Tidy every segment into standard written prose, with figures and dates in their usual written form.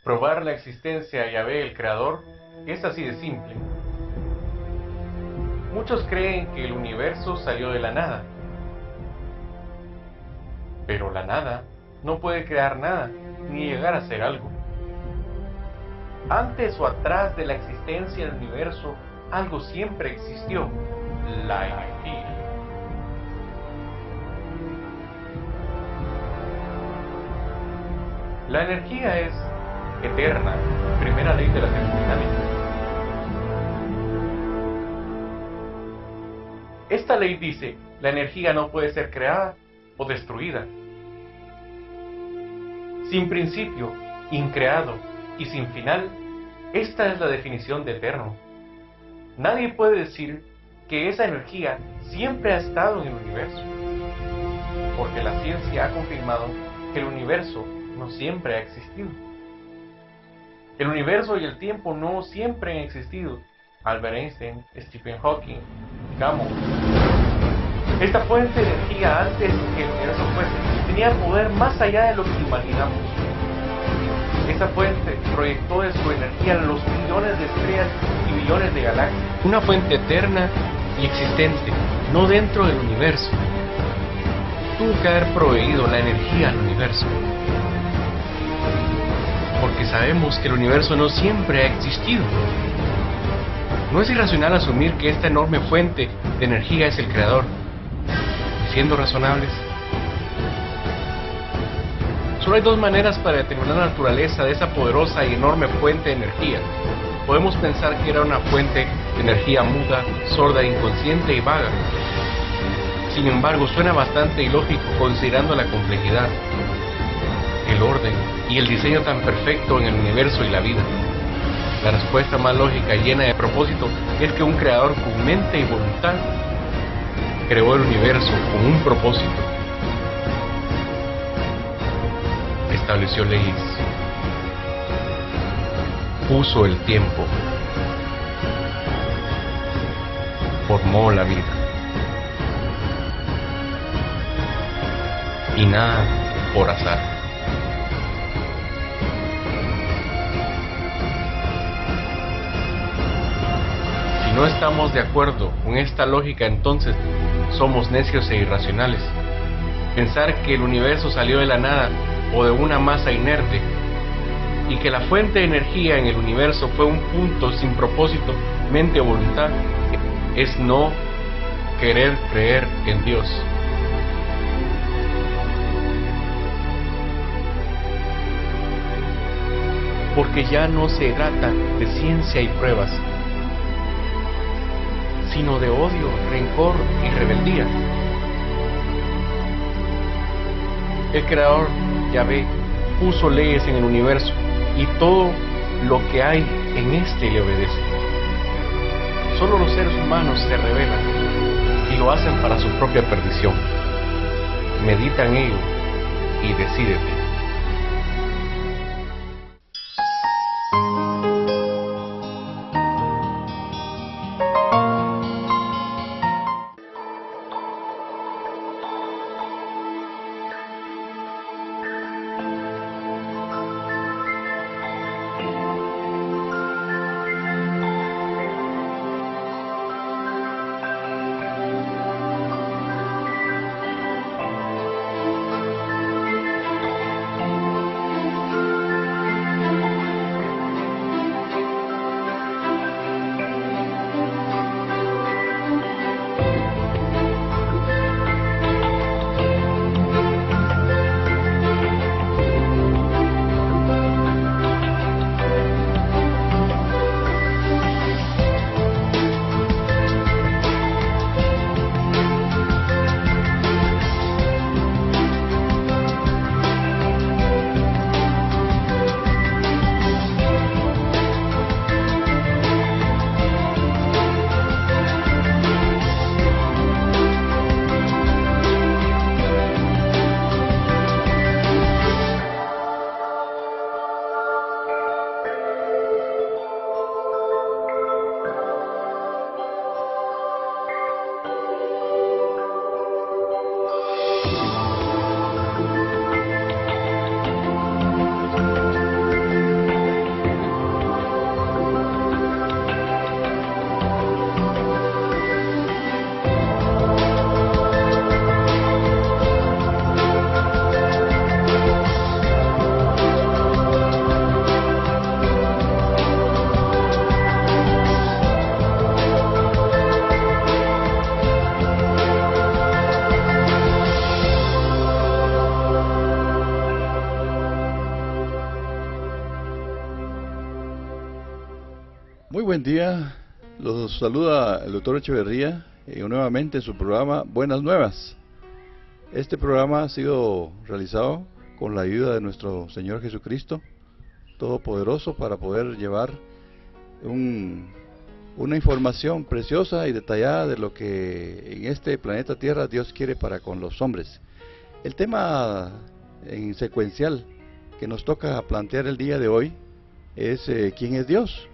Probar la existencia de Yahvé, el Creador, es así de simple. Muchos creen que el universo salió de la nada, pero la nada no puede crear nada, ni llegar a ser algo. Antes o atrás de la existencia del universo, algo siempre existió: la energía. La energía es eterna, primera ley de la termodinámica. Esta ley dice: la energía no puede ser creada o destruida. Sin principio, increado y sin final, esta es la definición de eterno. Nadie puede decir que esa energía siempre ha estado en el universo, porque la ciencia ha confirmado que el universo no siempre ha existido. El universo y el tiempo no siempre han existido. Albert Einstein, Stephen Hawking, Gamow. Esta fuente de energía, antes que el universo fuese, tenía poder más allá de lo que imaginamos. Esa fuente proyectó de su energía los millones de estrellas y billones de galaxias. Una fuente eterna y existente, no dentro del universo. Tuvo que haber proveído la energía al universo. Porque sabemos que el universo no siempre ha existido. No es irracional asumir que esta enorme fuente de energía es el creador. Siendo razonables, solo hay dos maneras para determinar la naturaleza de esa poderosa y enorme fuente de energía. Podemos pensar que era una fuente de energía muda, sorda, inconsciente y vaga. Sin embargo, suena bastante ilógico considerando la complejidad, el orden y el diseño tan perfecto en el universo y la vida. La respuesta más lógica y llena de propósito es que un creador con mente y voluntad creó el universo con un propósito. Estableció leyes, puso el tiempo, formó la vida. Y nada por azar. Si no estamos de acuerdo con esta lógica, entonces somos necios e irracionales. Pensar que el universo salió de la nada o de una masa inerte y que la fuente de energía en el universo fue un punto sin propósito, mente o voluntad, es no querer creer en Dios. Porque ya no se trata de ciencia y pruebas, sino de odio, rencor y rebeldía. El Creador, Yahvé, puso leyes en el universo y todo lo que hay en este le obedece. Solo los seres humanos se rebelan y lo hacen para su propia perdición. Medita en ello y decídete. buen día. Los saluda el doctor Echeverría nuevamente en su programa Buenas Nuevas. Este programa ha sido realizado con la ayuda de nuestro Señor Jesucristo Todopoderoso para poder llevar una información preciosa y detallada de lo que en este planeta Tierra Dios quiere para con los hombres. El tema en secuencial que nos toca plantear el día de hoy es ¿quién es Dios?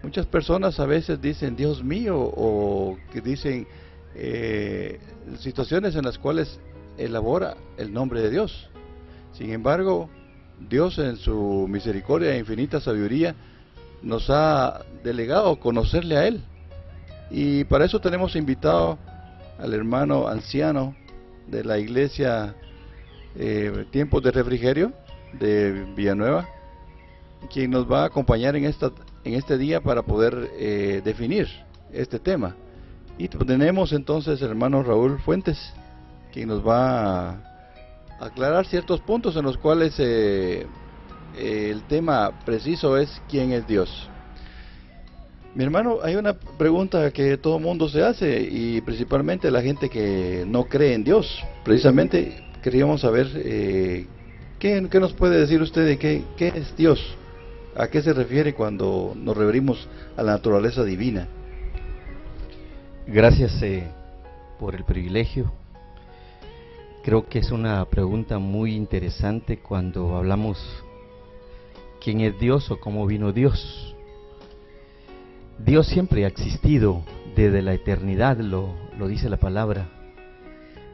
Muchas personas a veces dicen Dios mío, o que dicen situaciones en las cuales elabora el nombre de Dios. Sin embargo, Dios en su misericordia e infinita sabiduría nos ha delegado conocerle a Él, y para eso tenemos invitado al hermano anciano de la iglesia Tiempos de Refrigerio de Villanueva, quien nos va a acompañar en este día para poder definir este tema. Y tenemos entonces al hermano Raúl Fuentes, quien nos va a aclarar ciertos puntos en los cuales el tema preciso es ¿quién es Dios? Mi hermano, hay una pregunta que todo mundo se hace, y principalmente la gente que no cree en Dios. Precisamente queríamos saber ¿qué nos puede decir usted de qué es Dios? ¿A qué se refiere cuando nos referimos a la naturaleza divina? Gracias por el privilegio. Creo que es una pregunta muy interesante cuando hablamos quién es Dios o cómo vino Dios. Dios siempre ha existido desde la eternidad, lo dice la palabra.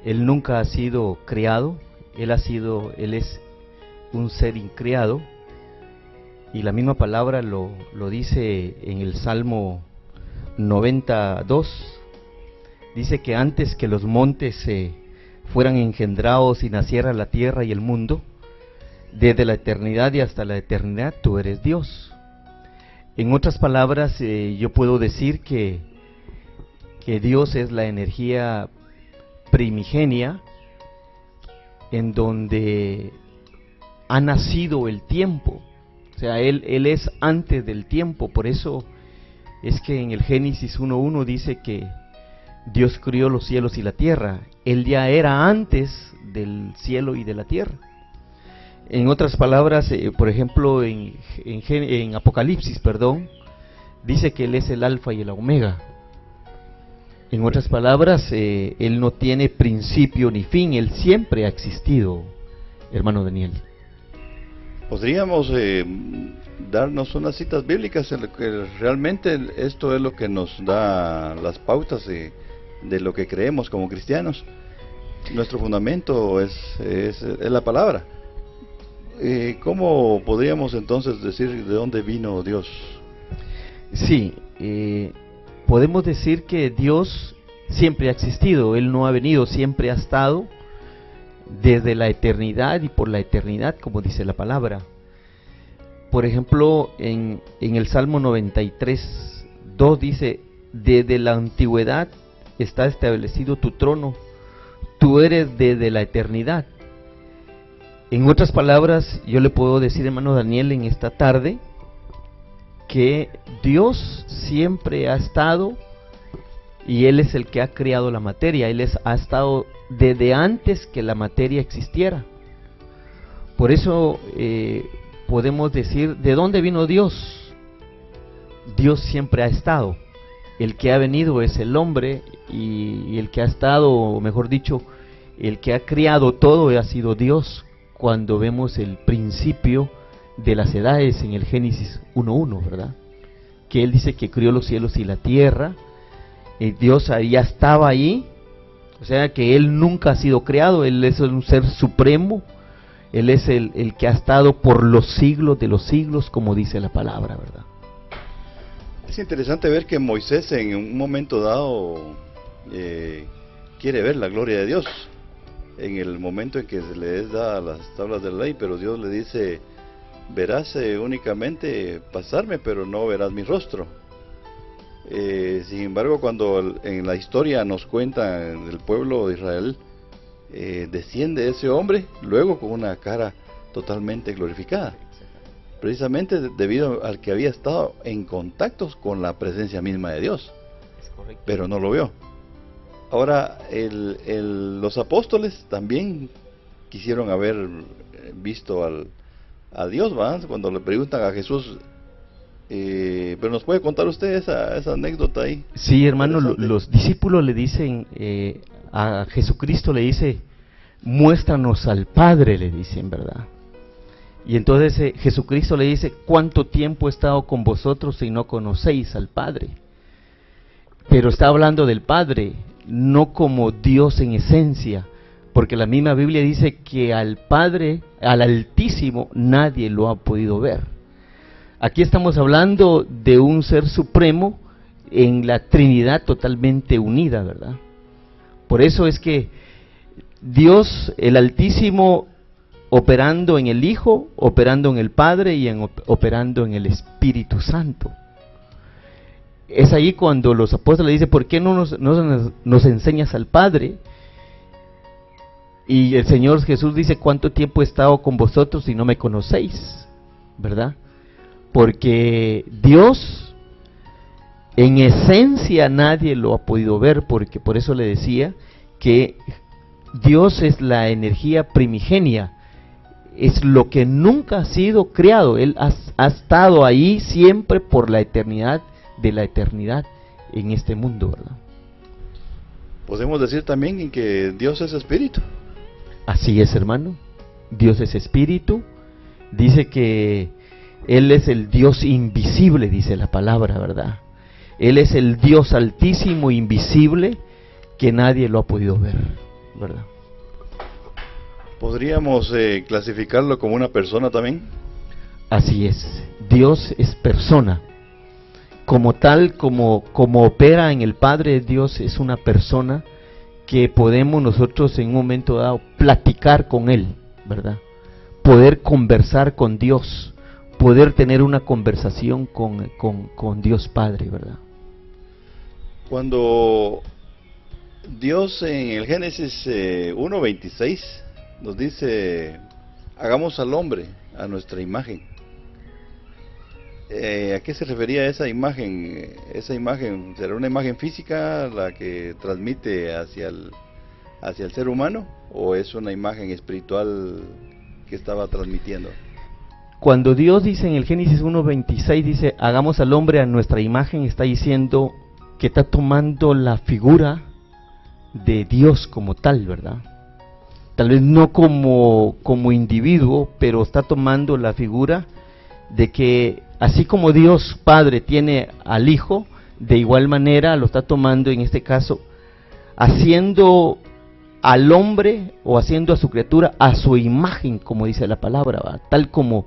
Él nunca ha sido creado, Él es un ser increado, y la misma palabra lo dice en el Salmo 92. Dice que antes que los montes fueran engendrados y naciera la tierra y el mundo, desde la eternidad y hasta la eternidad tú eres Dios. En otras palabras, yo puedo decir que Dios es la energía primigenia en donde ha nacido el tiempo. O sea, Él es antes del tiempo. Por eso es que en el Génesis 1:1 dice que Dios crió los cielos y la tierra. Él ya era antes del cielo y de la tierra. En otras palabras, por ejemplo, en Apocalipsis, dice que Él es el alfa y el omega. En otras palabras, Él no tiene principio ni fin, Él siempre ha existido, hermano Daniel. ¿Podríamos darnos unas citas bíblicas en lo que realmente esto es lo que nos da las pautas de lo que creemos como cristianos? Nuestro fundamento es la palabra. ¿Cómo podríamos entonces decir de dónde vino Dios? Sí, podemos decir que Dios siempre ha existido, Él no ha venido, siempre ha estado desde la eternidad y por la eternidad, como dice la palabra. Por ejemplo, en el Salmo 93:2 dice: desde la antigüedad está establecido tu trono, tú eres desde la eternidad. En otras palabras, yo le puedo decir, hermano Daniel, en esta tarde, que Dios siempre ha estado, y Él es el que ha creado la materia. Él ha estado desde antes que la materia existiera. Por eso podemos decir, ¿de dónde vino Dios? Dios siempre ha estado. El que ha venido es el hombre, y el que ha estado, o mejor dicho, el que ha creado todo ha sido Dios. Cuando vemos el principio de las edades en el Génesis 1:1, ¿verdad? Que Él dice que crió los cielos y la tierra. Dios ya estaba ahí, o sea que Él nunca ha sido creado. Él es un ser supremo, Él es el que ha estado por los siglos de los siglos, como dice la palabra, ¿verdad? Es interesante ver que Moisés en un momento dado quiere ver la gloria de Dios, en el momento en que se le da las tablas de la ley, pero Dios le dice: verás únicamente pasarme, pero no verás mi rostro. Sin embargo, cuando en la historia nos cuenta el pueblo de Israel, desciende ese hombre luego con una cara totalmente glorificada. precisamente debido al que había estado en contacto con la presencia misma de Dios, pero no lo vio. Ahora, los apóstoles también quisieron haber visto a Dios, ¿va? Cuando le preguntan a Jesús, pero ¿nos puede contar usted esa anécdota ahí? Sí, hermano, los discípulos le dicen, a Jesucristo le dice, muéstranos al Padre, le dicen, ¿verdad? Y entonces Jesucristo le dice, ¿cuánto tiempo he estado con vosotros y no conocéis al Padre? Pero está hablando del Padre, no como Dios en esencia, porque la misma Biblia dice que al Padre, al Altísimo, nadie lo ha podido ver. Aquí estamos hablando de un ser supremo en la Trinidad totalmente unida, ¿verdad? Por eso es que Dios, el Altísimo, operando en el Hijo, operando en el Padre y operando en el Espíritu Santo. Es ahí cuando los apóstoles dicen, ¿por qué no nos enseñas al Padre? Y el Señor Jesús dice, ¿cuánto tiempo he estado con vosotros y no me conocéis? ¿Verdad? Porque Dios, en esencia, nadie lo ha podido ver, porque por eso le decía que Dios es la energía primigenia, es lo que nunca ha sido creado. Él ha estado ahí siempre por la eternidad de la eternidad en este mundo, ¿verdad? Podemos decir también que Dios es espíritu. Así es, hermano. Dios es espíritu. Dice que Él es el Dios invisible, dice la palabra, ¿verdad? Él es el Dios altísimo, invisible, que nadie lo ha podido ver, ¿verdad? ¿Podríamos clasificarlo como una persona también? Así es. Dios es persona. Como tal, como opera en el Padre, Dios es una persona que podemos nosotros en un momento dado platicar con Él, ¿verdad? Poder conversar con Dios, poder tener una conversación con Dios Padre, ¿verdad? Cuando Dios en el Génesis 1:26 nos dice, hagamos al hombre a nuestra imagen. ¿A qué se refería esa imagen? ¿Esa imagen será una imagen física la que transmite hacia el ser humano? ¿O es una imagen espiritual que estaba transmitiendo? Cuando Dios dice en el Génesis 1:26, dice, hagamos al hombre a nuestra imagen, está diciendo que está tomando la figura de Dios como tal, ¿verdad? Tal vez no como individuo, pero está tomando la figura de que así como Dios Padre tiene al Hijo, de igual manera lo está tomando en este caso, haciendo al hombre o haciendo a su criatura a su imagen, como dice la palabra, ¿va? Tal como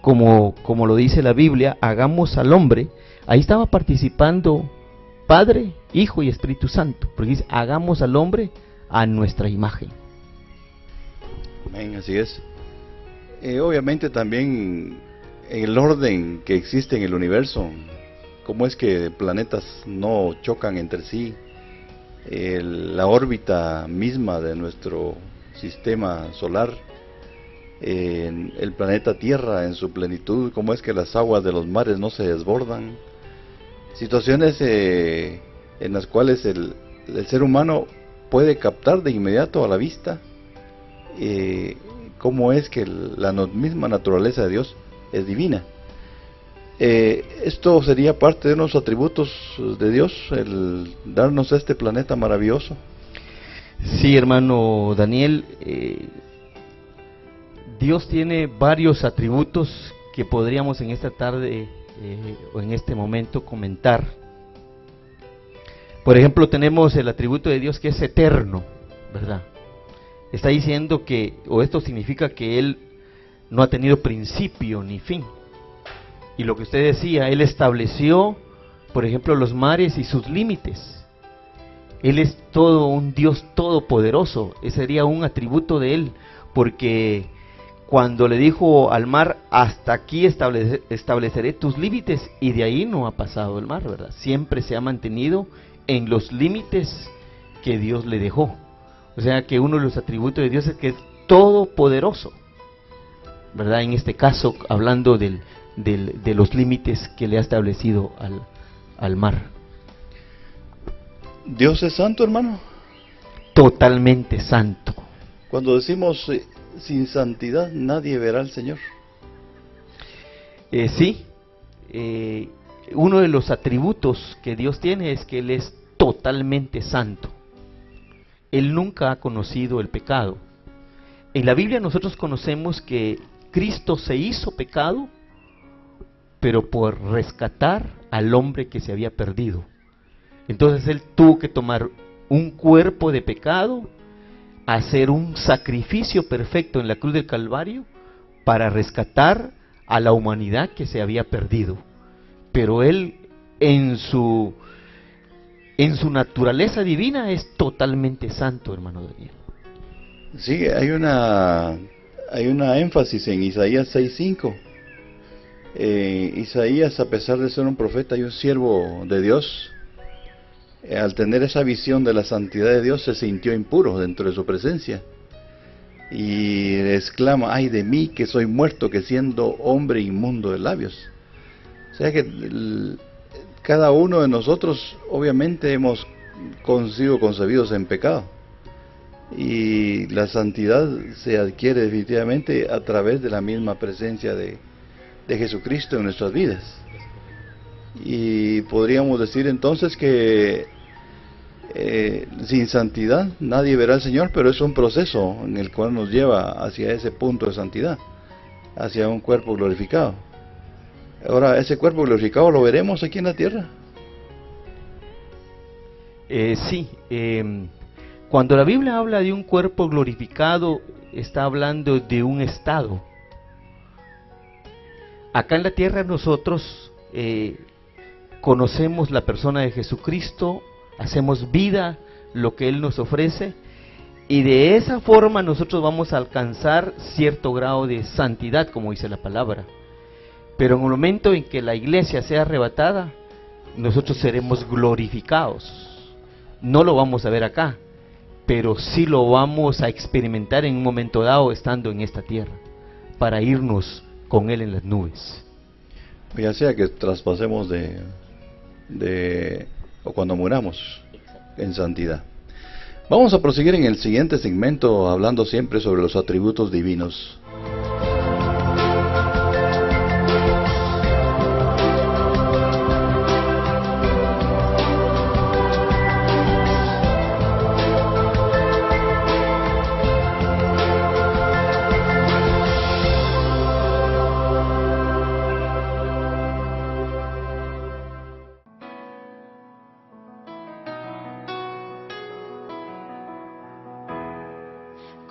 lo dice la Biblia, hagamos al hombre. Ahí estaba participando Padre, Hijo y Espíritu Santo, porque dice, hagamos al hombre a nuestra imagen. Amén, así es. Obviamente también en el orden que existe en el universo, cómo es que planetas no chocan entre sí, la órbita misma de nuestro sistema solar, el planeta Tierra en su plenitud, cómo es que las aguas de los mares no se desbordan, situaciones en las cuales el ser humano puede captar de inmediato a la vista cómo es que la misma naturaleza de Dios es divina. Esto sería parte de unos atributos de Dios, el darnos este planeta maravilloso. Sí, hermano Daniel, Dios tiene varios atributos que podríamos en esta tarde o en este momento comentar. Por ejemplo, tenemos el atributo de Dios que es eterno, ¿verdad? Está diciendo que, o esto significa que Él no ha tenido principio ni fin. Y lo que usted decía, Él estableció, por ejemplo, los mares y sus límites. Él es todo un Dios todopoderoso. Ese sería un atributo de Él, porque cuando le dijo al mar, hasta aquí estableceré tus límites, y de ahí no ha pasado el mar, ¿verdad? Siempre se ha mantenido en los límites que Dios le dejó. O sea que uno de los atributos de Dios es que es todopoderoso. ¿verdad? En este caso, hablando de los límites que le ha establecido al mar. ¿Dios es santo, hermano? Totalmente santo. Cuando decimos sin santidad nadie verá al Señor. Sí, uno de los atributos que Dios tiene es que Él es totalmente santo. Él nunca ha conocido el pecado. En la Biblia nosotros conocemos que Cristo se hizo pecado, pero por rescatar al hombre que se había perdido. Entonces Él tuvo que tomar un cuerpo de pecado, hacer un sacrificio perfecto en la cruz del Calvario para rescatar a la humanidad que se había perdido. Pero Él en su naturaleza divina es totalmente santo, hermano Daniel. Sí, hay una énfasis en Isaías 6:5. Isaías, a pesar de ser un profeta y un siervo de Dios, al tener esa visión de la santidad de Dios, se sintió impuro dentro de su presencia. Y exclama: ay de mí, que soy muerto, que siendo hombre inmundo de labios. O sea que cada uno de nosotros obviamente hemos sido concebidos en pecado. Y la santidad se adquiere definitivamente a través de la misma presencia de Jesucristo en nuestras vidas. Y podríamos decir entonces que sin santidad nadie verá al Señor, pero es un proceso en el cual nos lleva hacia ese punto de santidad, hacia un cuerpo glorificado. Ahora, ese cuerpo glorificado lo veremos aquí en la tierra. Sí, cuando la Biblia habla de un cuerpo glorificado, está hablando de un estado. Acá en la tierra nosotros conocemos la persona de Jesucristo, hacemos vida lo que Él nos ofrece, y de esa forma nosotros vamos a alcanzar cierto grado de santidad, como dice la palabra. Pero en el momento en que la iglesia sea arrebatada, nosotros seremos glorificados. No lo vamos a ver acá, pero sí lo vamos a experimentar en un momento dado estando en esta tierra, para irnos con Él en las nubes. Ya sea que traspasemos o cuando muramos en santidad. Vamos a proseguir en el siguiente segmento, hablando siempre sobre los atributos divinos.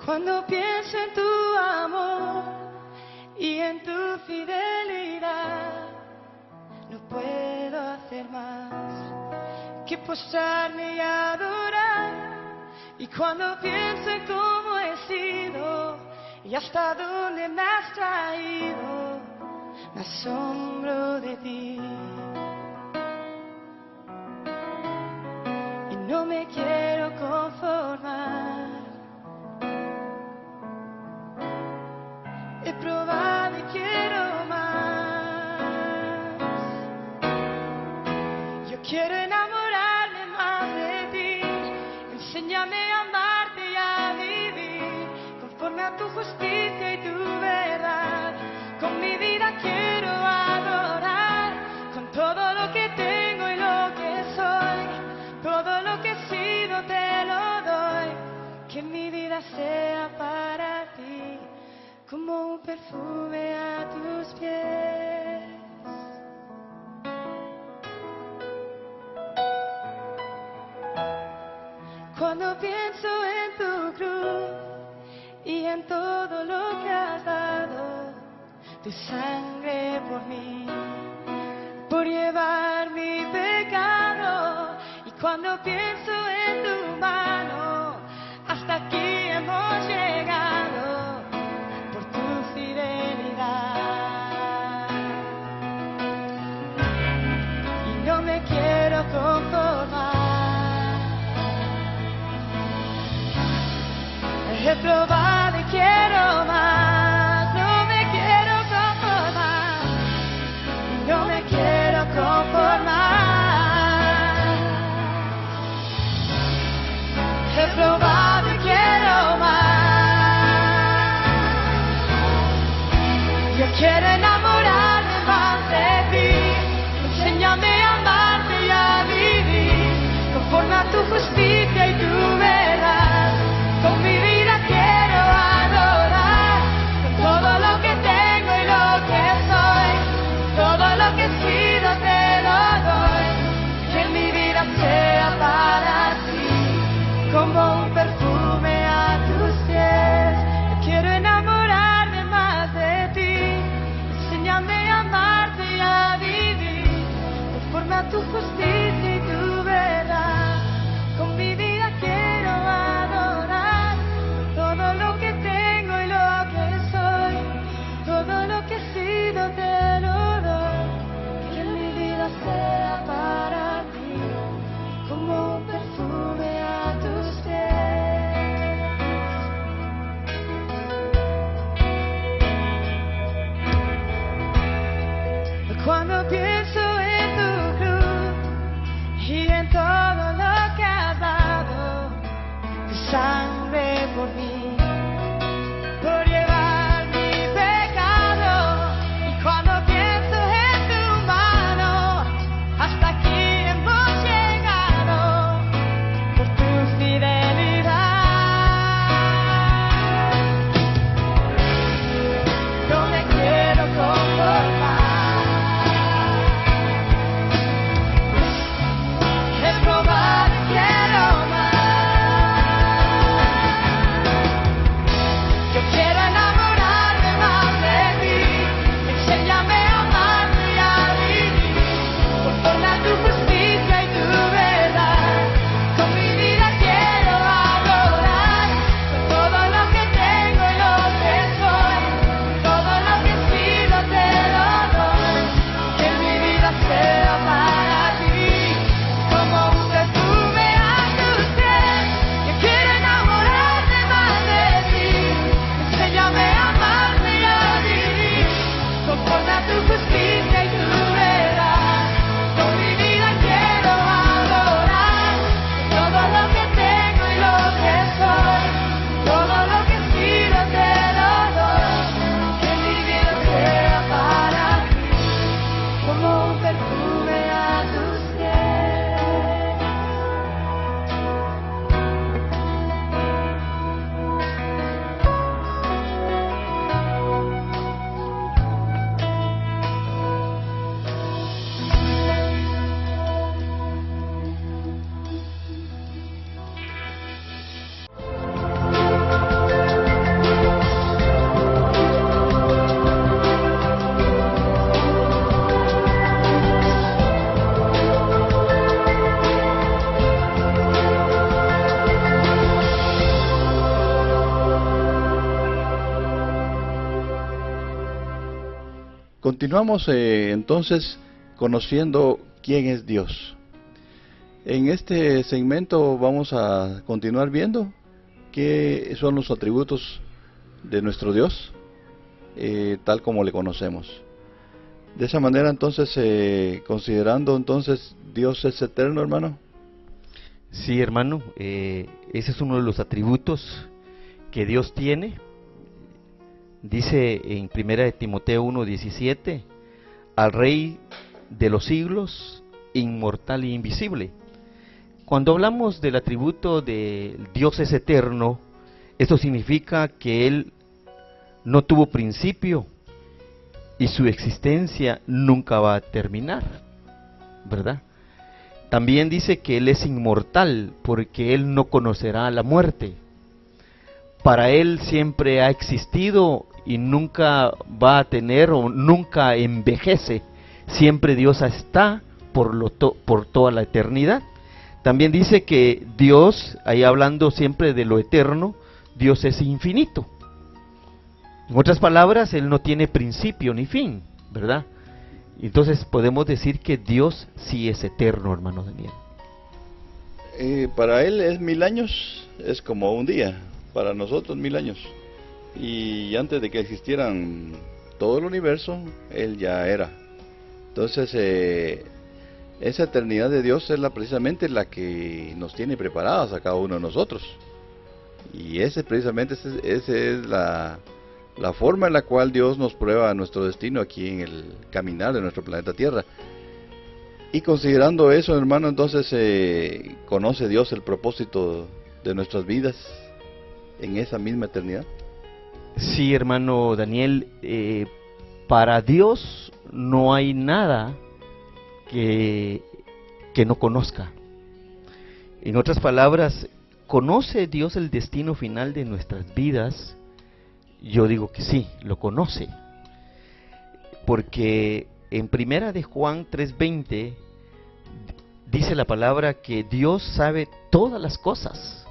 Cuando pienso en tu amor y en tu fidelidad, no puedo hacer más que postrarme y adorar. Y cuando pienso en cómo he sido y hasta dónde me has traído, me asombro de ti. Y no me quiero conformar. He probado y quiero más. Yo quiero enamorarme más de ti. Enséñame a amarte y a vivir conforme a tu justicia y tu verdad. Con mi vida quiero adorar, con todo lo que tengo y lo que soy. Todo lo que he sido te lo doy. Que mi vida sea para ti como un perfume a tus pies. Cuando pienso en tu cruz y en todo lo que has dado, tu sangre por mí, por llevar mi pecado. Y cuando pienso en tu mano, hasta aquí hemos llegado. No me quiero conformar. He probado y quiero más. No me Continuamos entonces conociendo quién es Dios. En este segmento vamos a continuar viendo qué son los atributos de nuestro Dios, tal como le conocemos. De esa manera entonces, considerando entonces Dios es eterno, hermano. Sí, hermano, ese es uno de los atributos que Dios tiene. Dice en 1 de Timoteo 1:17, al Rey de los siglos, inmortal e invisible. Cuando hablamos del atributo de Dios es eterno, esto significa que Él no tuvo principio y su existencia nunca va a terminar, ¿verdad? También dice que Él es inmortal porque Él no conocerá la muerte. Para Él siempre ha existido y nunca va a tener o nunca envejece. Siempre Dios está por toda la eternidad. También dice que Dios, ahí hablando siempre de lo eterno, Dios es infinito. En otras palabras, Él no tiene principio ni fin, ¿verdad? Entonces podemos decir que Dios sí es eterno, hermano Daniel. Para Él es 1000 años, es como un día. Para nosotros 1000 años. Y antes de que existieran todo el universo, Él ya era. Entonces, esa eternidad de Dios es precisamente la que nos tiene preparadas a cada uno de nosotros. Y precisamente esa es la forma en la cual Dios nos prueba nuestro destino aquí en el caminar de nuestro planeta Tierra. Y considerando eso, hermano, entonces conoce Dios el propósito de nuestras vidas en esa misma eternidad. Sí, hermano Daniel, para Dios no hay nada que no conozca. En otras palabras, ¿conoce Dios el destino final de nuestras vidas? Yo digo que sí, lo conoce. Porque en 1 de Juan 3:20 dice la palabra que Dios sabe todas las cosas.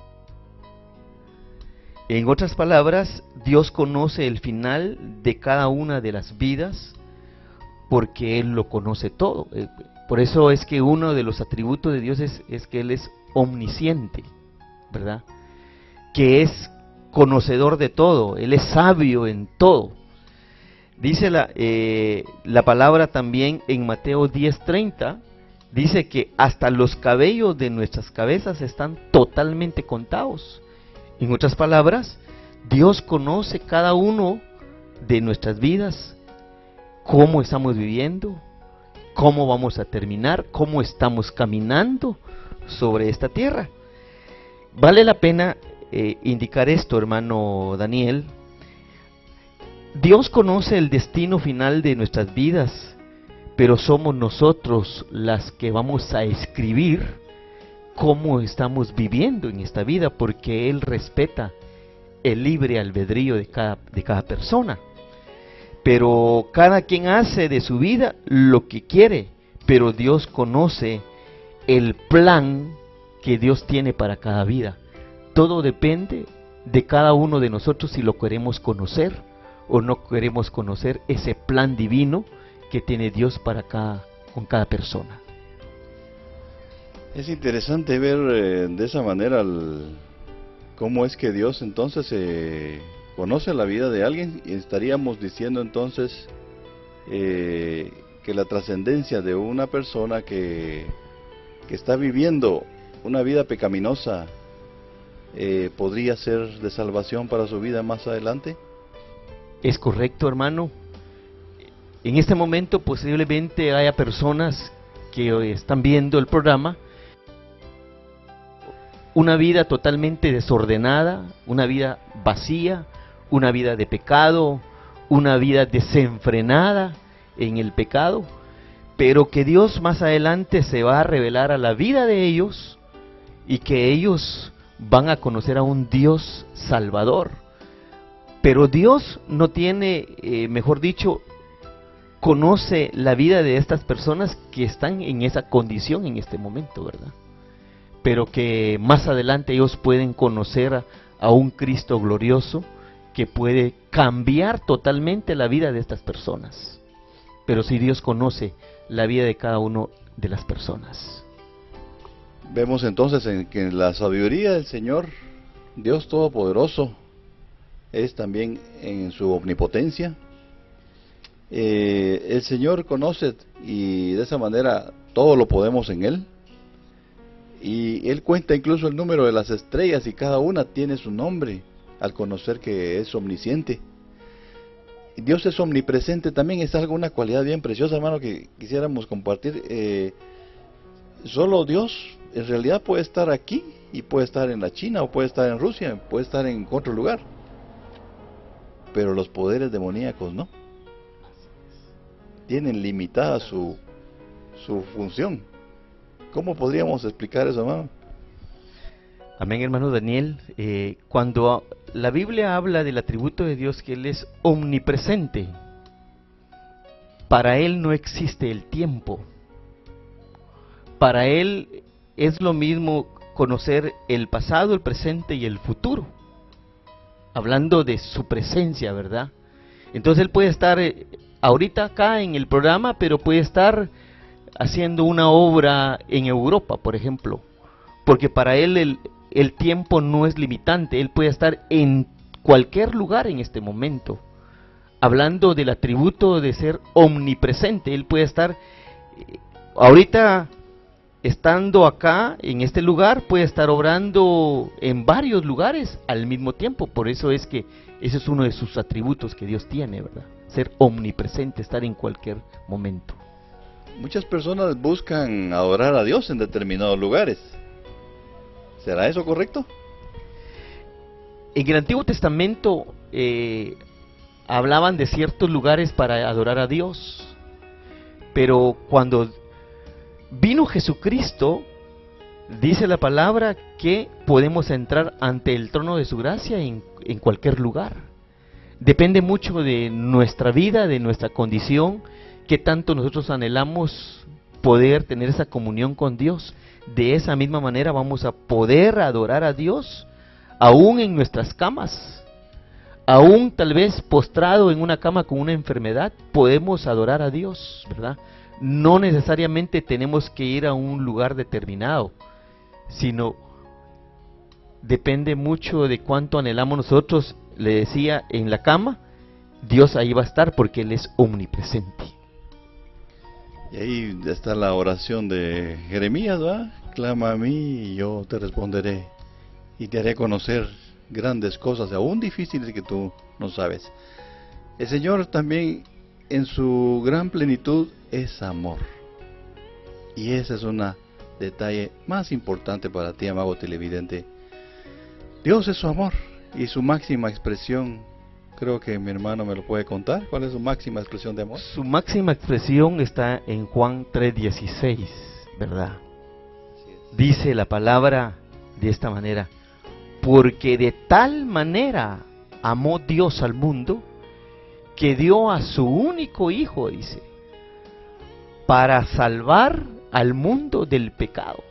En otras palabras, Dios conoce el final de cada una de las vidas porque Él lo conoce todo. Por eso es que uno de los atributos de Dios es que Él es omnisciente, ¿verdad? Que es conocedor de todo, Él es sabio en todo. Dice la palabra también en Mateo 10:30, dice que hasta los cabellos de nuestras cabezas están totalmente contados. En otras palabras, Dios conoce cada uno de nuestras vidas, cómo estamos viviendo, cómo vamos a terminar, cómo estamos caminando sobre esta tierra. Vale la pena indicar esto, hermano Daniel. Dios conoce el destino final de nuestras vidas, pero somos nosotros las que vamos a escribir cómo estamos viviendo en esta vida, porque Él respeta el libre albedrío de cada persona. Pero cada quien hace de su vida lo que quiere, pero Dios conoce el plan que Dios tiene para cada vida. Todo depende de cada uno de nosotros si lo queremos conocer o no queremos conocer ese plan divino que tiene Dios con cada persona. Es interesante ver de esa manera cómo es que Dios entonces conoce la vida de alguien, y estaríamos diciendo entonces que la trascendencia de una persona que está viviendo una vida pecaminosa podría ser de salvación para su vida más adelante. Es correcto, hermano. En este momento posiblemente haya personas que están viendo el programa, una vida totalmente desordenada, una vida vacía, una vida de pecado, una vida desenfrenada en el pecado, pero que Dios más adelante se va a revelar a la vida de ellos y que ellos van a conocer a un Dios salvador. Pero Dios no tiene, mejor dicho, conoce la vida de estas personas que están en esa condición en este momento, ¿verdad? Pero que más adelante ellos pueden conocer a un Cristo glorioso que puede cambiar totalmente la vida de estas personas. pero sí Dios conoce la vida de cada uno de las personas. Vemos entonces que la sabiduría del Señor, Dios Todopoderoso, es también en su omnipotencia. El Señor conoce, y de esa manera todo lo podemos en Él. Y Él cuenta incluso el número de las estrellas y cada una tiene su nombre, al conocer que es omnisciente. Dios es omnipresente también, es una cualidad bien preciosa, hermano, que quisiéramos compartir. Solo Dios en realidad puede estar aquí, y puede estar en la China, o puede estar en Rusia, puede estar en otro lugar, pero los poderes demoníacos no, tienen limitada su función. ¿Cómo podríamos explicar eso, hermano? Amén, hermano Daniel. Cuando la Biblia habla del atributo de Dios, que Él es omnipresente, para Él no existe el tiempo. Para Él es lo mismo conocer el pasado, el presente y el futuro. Hablando de su presencia, ¿verdad? Entonces Él puede estar ahorita acá en el programa, pero puede estar haciendo una obra en Europa, por ejemplo. Porque para Él el tiempo no es limitante. Él puede estar en cualquier lugar en este momento. Hablando del atributo de ser omnipresente, Él puede estar ahorita, estando acá en este lugar, puede estar obrando en varios lugares al mismo tiempo. Por eso es que ese es uno de sus atributos que Dios tiene, ¿verdad? Ser omnipresente, estar en cualquier momento. Muchas personas buscan adorar a Dios en determinados lugares. ¿Será eso correcto? En el Antiguo Testamento hablaban de ciertos lugares para adorar a Dios, pero cuando vino Jesucristo, dice la palabra que podemos entrar ante el trono de su gracia en cualquier lugar. Depende mucho de nuestra vida, de nuestra condición, que tanto nosotros anhelamos poder tener esa comunión con Dios. De esa misma manera vamos a poder adorar a Dios aún en nuestras camas, aún tal vez postrado en una cama con una enfermedad, podemos adorar a Dios, ¿verdad? No necesariamente tenemos que ir a un lugar determinado, sino depende mucho de cuánto anhelamos nosotros. Le decía, en la cama, Dios ahí va a estar porque Él es omnipresente. Y ahí está la oración de Jeremías, ¿verdad? Clama a mí y yo te responderé y te haré conocer grandes cosas, aún difíciles, que tú no sabes. El Señor también en su gran plenitud es amor. Y ese es un detalle más importante para ti, amado televidente. Dios es su amor y su máxima expresión. Creo que mi hermano me lo puede contar. ¿Cuál es su máxima expresión de amor? Su máxima expresión está en Juan 3:16, ¿verdad? Dice la palabra de esta manera: porque de tal manera amó Dios al mundo, que dio a su único Hijo, dice, para salvar al mundo del pecado.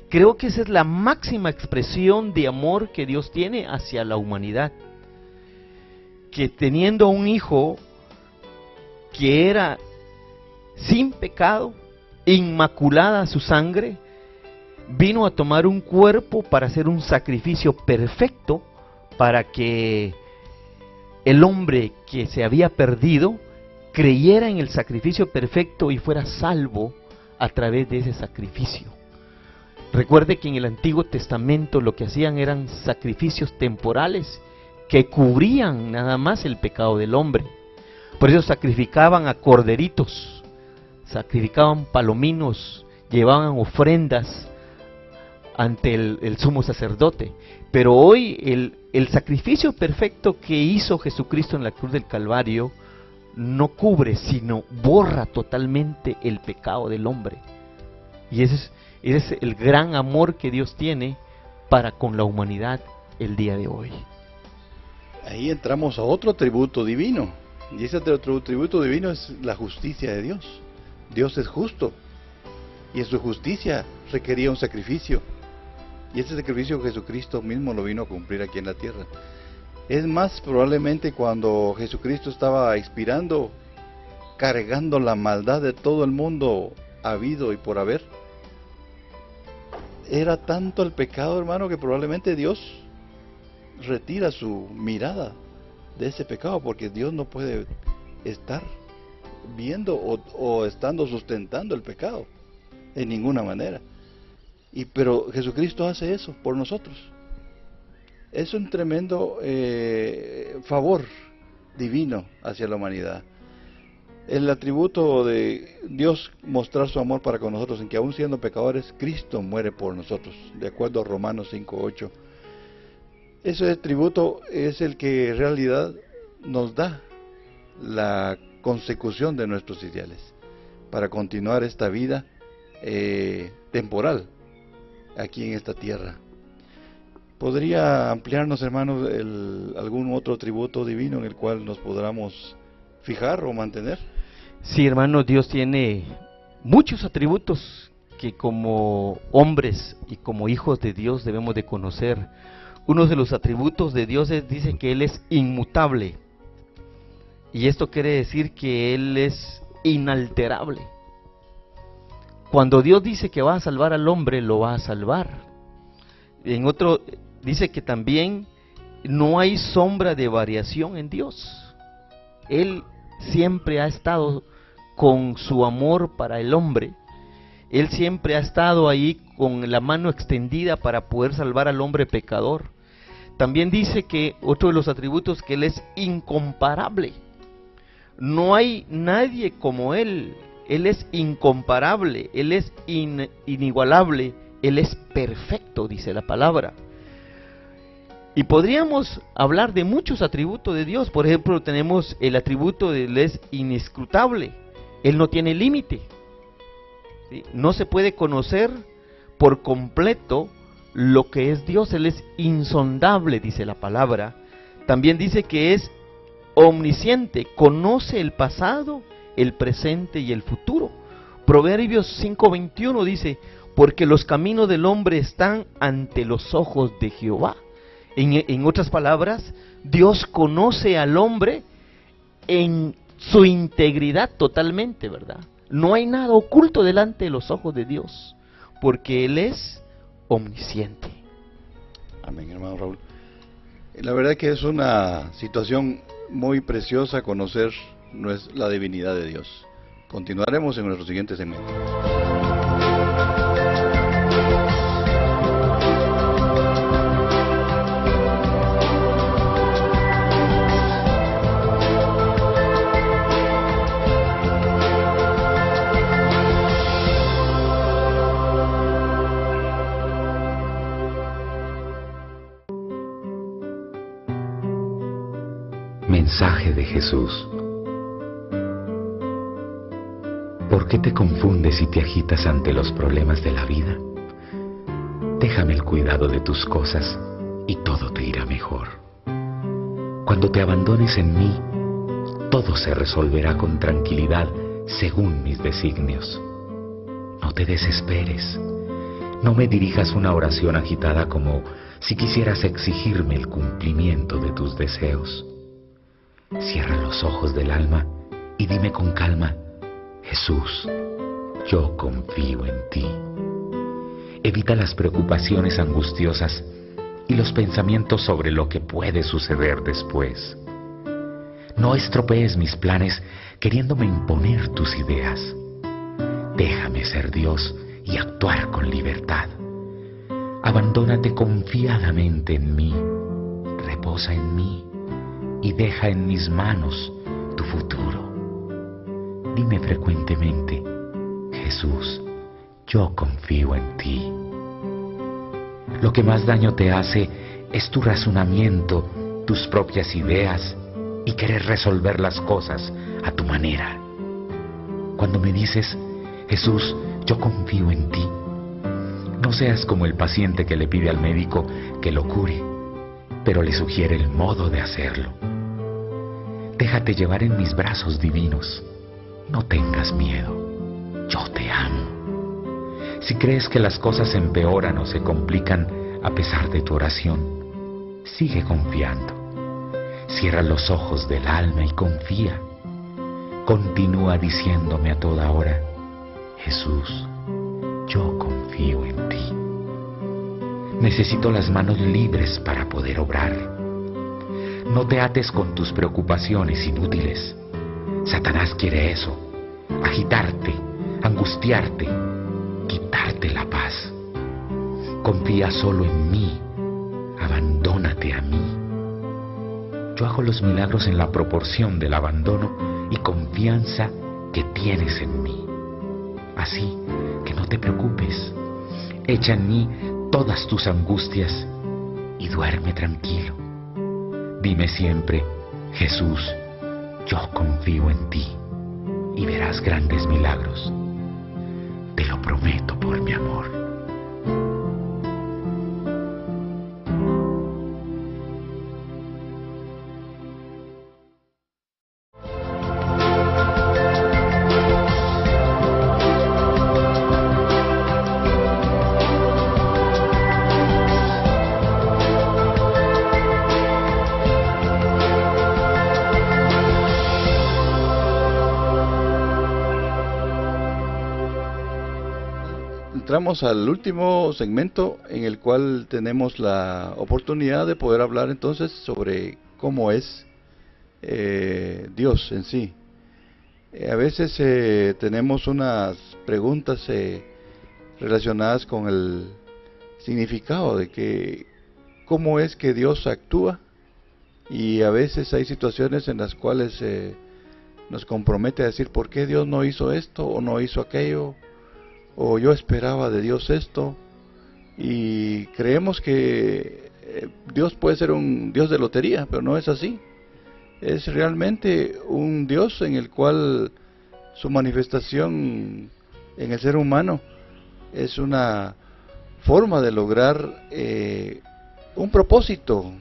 Creo que esa es la máxima expresión de amor que Dios tiene hacia la humanidad. Que teniendo un Hijo que era sin pecado, inmaculada su sangre, vino a tomar un cuerpo para hacer un sacrificio perfecto, para que el hombre que se había perdido creyera en el sacrificio perfecto y fuera salvo a través de ese sacrificio. Recuerde que en el Antiguo Testamento lo que hacían eran sacrificios temporales que cubrían nada más el pecado del hombre. Por eso sacrificaban a corderitos, sacrificaban palominos, llevaban ofrendas ante el sumo sacerdote. Pero hoy el sacrificio perfecto que hizo Jesucristo en la cruz del Calvario no cubre, sino borra totalmente el pecado del hombre. Y ese es el gran amor que Dios tiene para con la humanidad el día de hoy. Ahí entramos a otro atributo divino, y ese otro atributo divino es la justicia de Dios. Dios es justo, y en su justicia requería un sacrificio, y ese sacrificio Jesucristo mismo lo vino a cumplir aquí en la tierra. Es más, probablemente cuando Jesucristo estaba expirando, cargando la maldad de todo el mundo habido y por haber. Era tanto el pecado, hermano, que probablemente Dios retira su mirada de ese pecado, porque Dios no puede estar viendo o estando sustentando el pecado en ninguna manera. Pero Jesucristo hace eso por nosotros. Es un tremendo favor divino hacia la humanidad. El atributo de Dios mostrar su amor para con nosotros, en que aún siendo pecadores, Cristo muere por nosotros, de acuerdo a Romanos 5:8. Ese atributo es el que en realidad nos da la consecución de nuestros ideales para continuar esta vida temporal aquí en esta tierra. ¿Podría ampliarnos, hermanos, algún otro atributo divino en el cual nos podamos fijar o mantener? Sí, hermano, Dios tiene muchos atributos que como hombres y como hijos de Dios debemos de conocer. Uno de los atributos de Dios dice que Él es inmutable. Y esto quiere decir que Él es inalterable. Cuando Dios dice que va a salvar al hombre, lo va a salvar. En otro dice que también no hay sombra de variación en Dios. Él siempre ha estado con su amor para el hombre. Él siempre ha estado ahí con la mano extendida para poder salvar al hombre pecador. También dice que otro de los atributos, que Él es incomparable. No hay nadie como Él. Él es incomparable, Él es inigualable, Él es perfecto, dice la palabra. Y podríamos hablar de muchos atributos de Dios. Por ejemplo, tenemos el atributo de Él es inescrutable. Él no tiene límite. ¿Sí? No se puede conocer por completo lo que es Dios. Él es insondable, dice la palabra. También dice que es omnisciente, conoce el pasado, el presente y el futuro. Proverbios 5:21 dice: porque los caminos del hombre están ante los ojos de Jehová. En otras palabras, Dios conoce al hombre en su integridad totalmente, ¿verdad? No hay nada oculto delante de los ojos de Dios, porque Él es omnisciente. Amén, hermano Raúl. La verdad que es una situación muy preciosa conocer la divinidad de Dios. Continuaremos en nuestro siguiente segmento. Mensaje de Jesús. ¿Por qué te confundes y te agitas ante los problemas de la vida? Déjame el cuidado de tus cosas y todo te irá mejor. Cuando te abandones en mí, todo se resolverá con tranquilidad según mis designios. No te desesperes. No me dirijas una oración agitada como si quisieras exigirme el cumplimiento de tus deseos. Cierra los ojos del alma y dime con calma: Jesús, yo confío en ti. Evita las preocupaciones angustiosas y los pensamientos sobre lo que puede suceder después. No estropees mis planes queriéndome imponer tus ideas. Déjame ser Dios y actuar con libertad. Abandónate confiadamente en mí, reposa en mí y deja en mis manos tu futuro. Dime frecuentemente: Jesús, yo confío en ti. Lo que más daño te hace es tu razonamiento, tus propias ideas y querer resolver las cosas a tu manera. Cuando me dices: Jesús, yo confío en ti, no seas como el paciente que le pide al médico que lo cure, pero le sugiere el modo de hacerlo. Déjate llevar en mis brazos divinos. No tengas miedo. Yo te amo. Si crees que las cosas empeoran o se complican a pesar de tu oración, sigue confiando. Cierra los ojos del alma y confía. continúa diciéndome a toda hora: Jesús, yo confío en ti. Necesito las manos libres para poder obrar. No te ates con tus preocupaciones inútiles. Satanás quiere eso: agitarte, angustiarte, quitarte la paz. Confía solo en mí, abandónate a mí. Yo hago los milagros en la proporción del abandono y confianza que tienes en mí. Así que no te preocupes, echa en mí todas tus angustias y duerme tranquilo. Dime siempre: Jesús, yo confío en ti, y verás grandes milagros. Te lo prometo por mi amor. Entramos al último segmento en el cual tenemos la oportunidad de poder hablar entonces sobre cómo es Dios en sí. A veces tenemos unas preguntas relacionadas con el significado de que cómo es que Dios actúa, y a veces hay situaciones en las cuales nos compromete a decir por qué Dios no hizo esto o no hizo aquello, o yo esperaba de Dios esto, y creemos que Dios puede ser un Dios de lotería, pero no es así. Es realmente un Dios en el cual su manifestación en el ser humano es una forma de lograr un propósito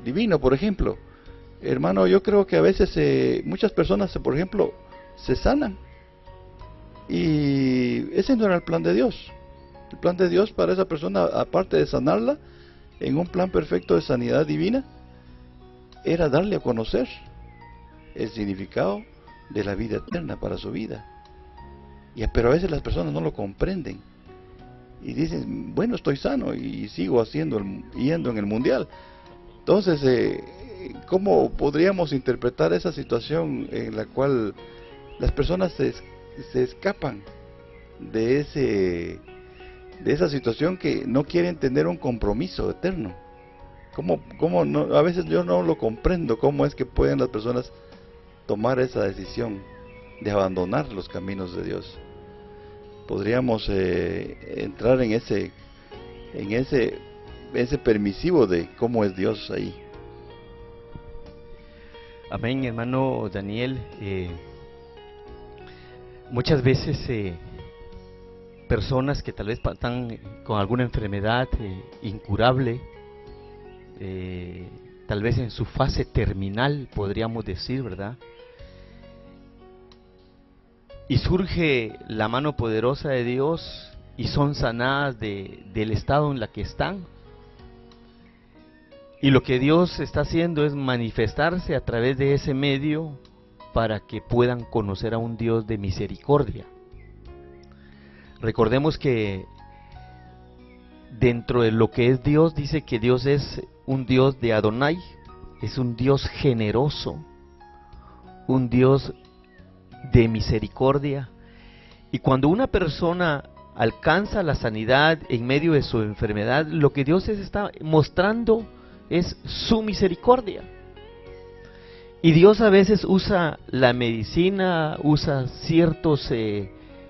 divino. Por ejemplo, hermano, yo creo que a veces muchas personas, por ejemplo, se sanan, y ese no era el plan de Dios. El plan de Dios para esa persona, aparte de sanarla en un plan perfecto de sanidad divina, era darle a conocer el significado de la vida eterna para su vida. Pero a veces las personas no lo comprenden y dicen: bueno, estoy sano y sigo yendo en el mundial. Entonces, ¿cómo podríamos interpretar esa situación en la cual las personas se escapan de esa situación, que no quieren tener un compromiso eterno? ¿Cómo no? A veces yo no lo comprendo, cómo es que pueden las personas tomar esa decisión de abandonar los caminos de Dios. Podríamos entrar en ese permisivo de cómo es Dios ahí. Amén, hermano Daniel. Muchas veces personas que tal vez están con alguna enfermedad incurable, tal vez en su fase terminal, podríamos decir, ¿verdad? Y surge la mano poderosa de Dios y son sanadas del estado en la que están. Y lo que Dios está haciendo es manifestarse a través de ese medio para que puedan conocer a un Dios de misericordia. Recordemos que dentro de lo que es Dios, dice que Dios es un Dios de Adonai, es un Dios generoso, un Dios de misericordia. Y cuando una persona alcanza la sanidad en medio de su enfermedad, lo que Dios está mostrando es su misericordia. Y Dios a veces usa la medicina, usa ciertos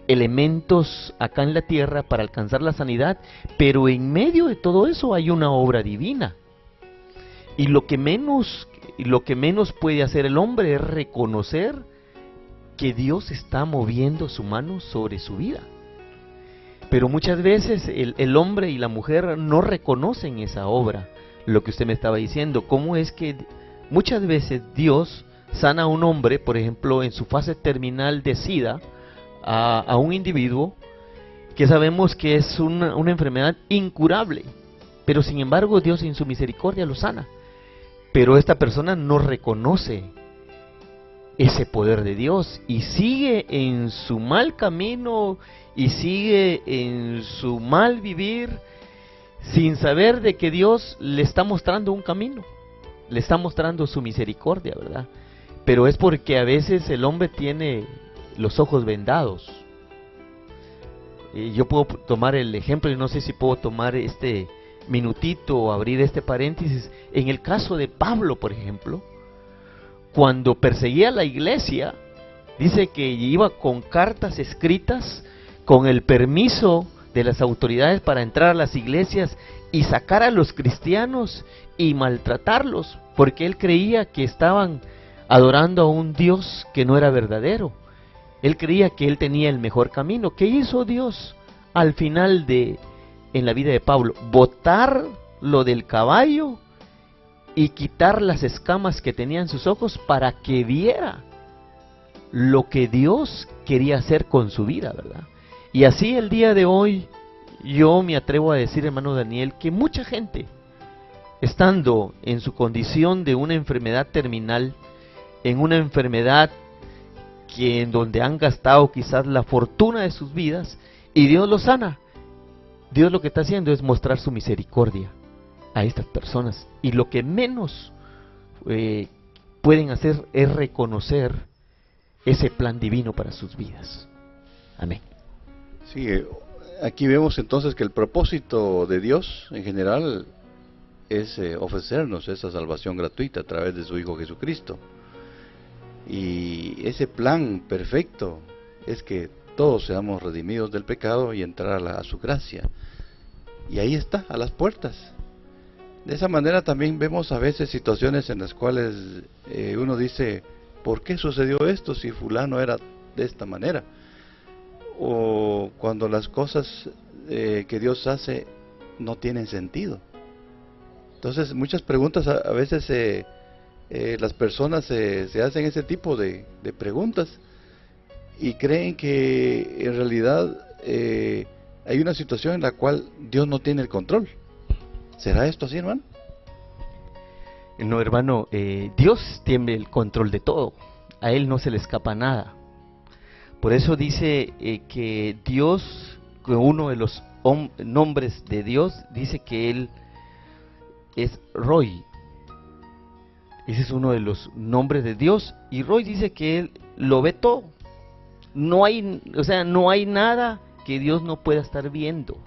elementos acá en la tierra para alcanzar la sanidad, pero en medio de todo eso hay una obra divina. Y lo que menos puede hacer el hombre es reconocer que Dios está moviendo su mano sobre su vida. Pero muchas veces el hombre y la mujer no reconocen esa obra. Lo que usted me estaba diciendo, cómo es que muchas veces Dios sana a un hombre, por ejemplo, en su fase terminal de SIDA, a un individuo que sabemos que es una enfermedad incurable, pero sin embargo Dios en su misericordia lo sana. Pero esta persona no reconoce ese poder de Dios y sigue en su mal camino y sigue en su mal vivir sin saber de que Dios le está mostrando un camino, le está mostrando su misericordia, ¿verdad? Pero es porque a veces el hombre tiene los ojos vendados. Yo puedo tomar el ejemplo, y no sé si puedo tomar este minutito o abrir este paréntesis. En el caso de Pablo, por ejemplo, cuando perseguía a la iglesia, dice que iba con cartas escritas, con el permiso de las autoridades para entrar a las iglesias y sacar a los cristianos y maltratarlos, porque él creía que estaban adorando a un Dios que no era verdadero. Él creía que él tenía el mejor camino. ¿Qué hizo Dios al final en la vida de Pablo? Botarlo del caballo y quitar las escamas que tenía en sus ojos para que viera lo que Dios quería hacer con su vida, ¿verdad? Y así el día de hoy, yo me atrevo a decir, hermano Daniel, que mucha gente, estando en su condición de una enfermedad terminal, en una enfermedad en donde han gastado quizás la fortuna de sus vidas, y Dios los sana, Dios lo que está haciendo es mostrar su misericordia a estas personas, y lo que menos pueden hacer es reconocer ese plan divino para sus vidas. Amén. Sí, aquí vemos entonces que el propósito de Dios en general es ofrecernos esa salvación gratuita a través de su Hijo Jesucristo. Y ese plan perfecto es que todos seamos redimidos del pecado y entrar a su gracia. Y ahí está, a las puertas. De esa manera también vemos a veces situaciones en las cuales uno dice, ¿por qué sucedió esto si fulano era de esta manera? O cuando las cosas que Dios hace no tienen sentido. Entonces muchas preguntas a veces las personas se hacen ese tipo de preguntas y creen que en realidad hay una situación en la cual Dios no tiene el control. ¿Será esto así, hermano? No, hermano, Dios tiene el control de todo, a Él no se le escapa nada. Por eso dice que Dios, que uno de los nombres de Dios, dice que Él es Roy. Ese es uno de los nombres de Dios, y Roy dice que Él lo ve todo. No hay, no hay nada que Dios no pueda estar viendo.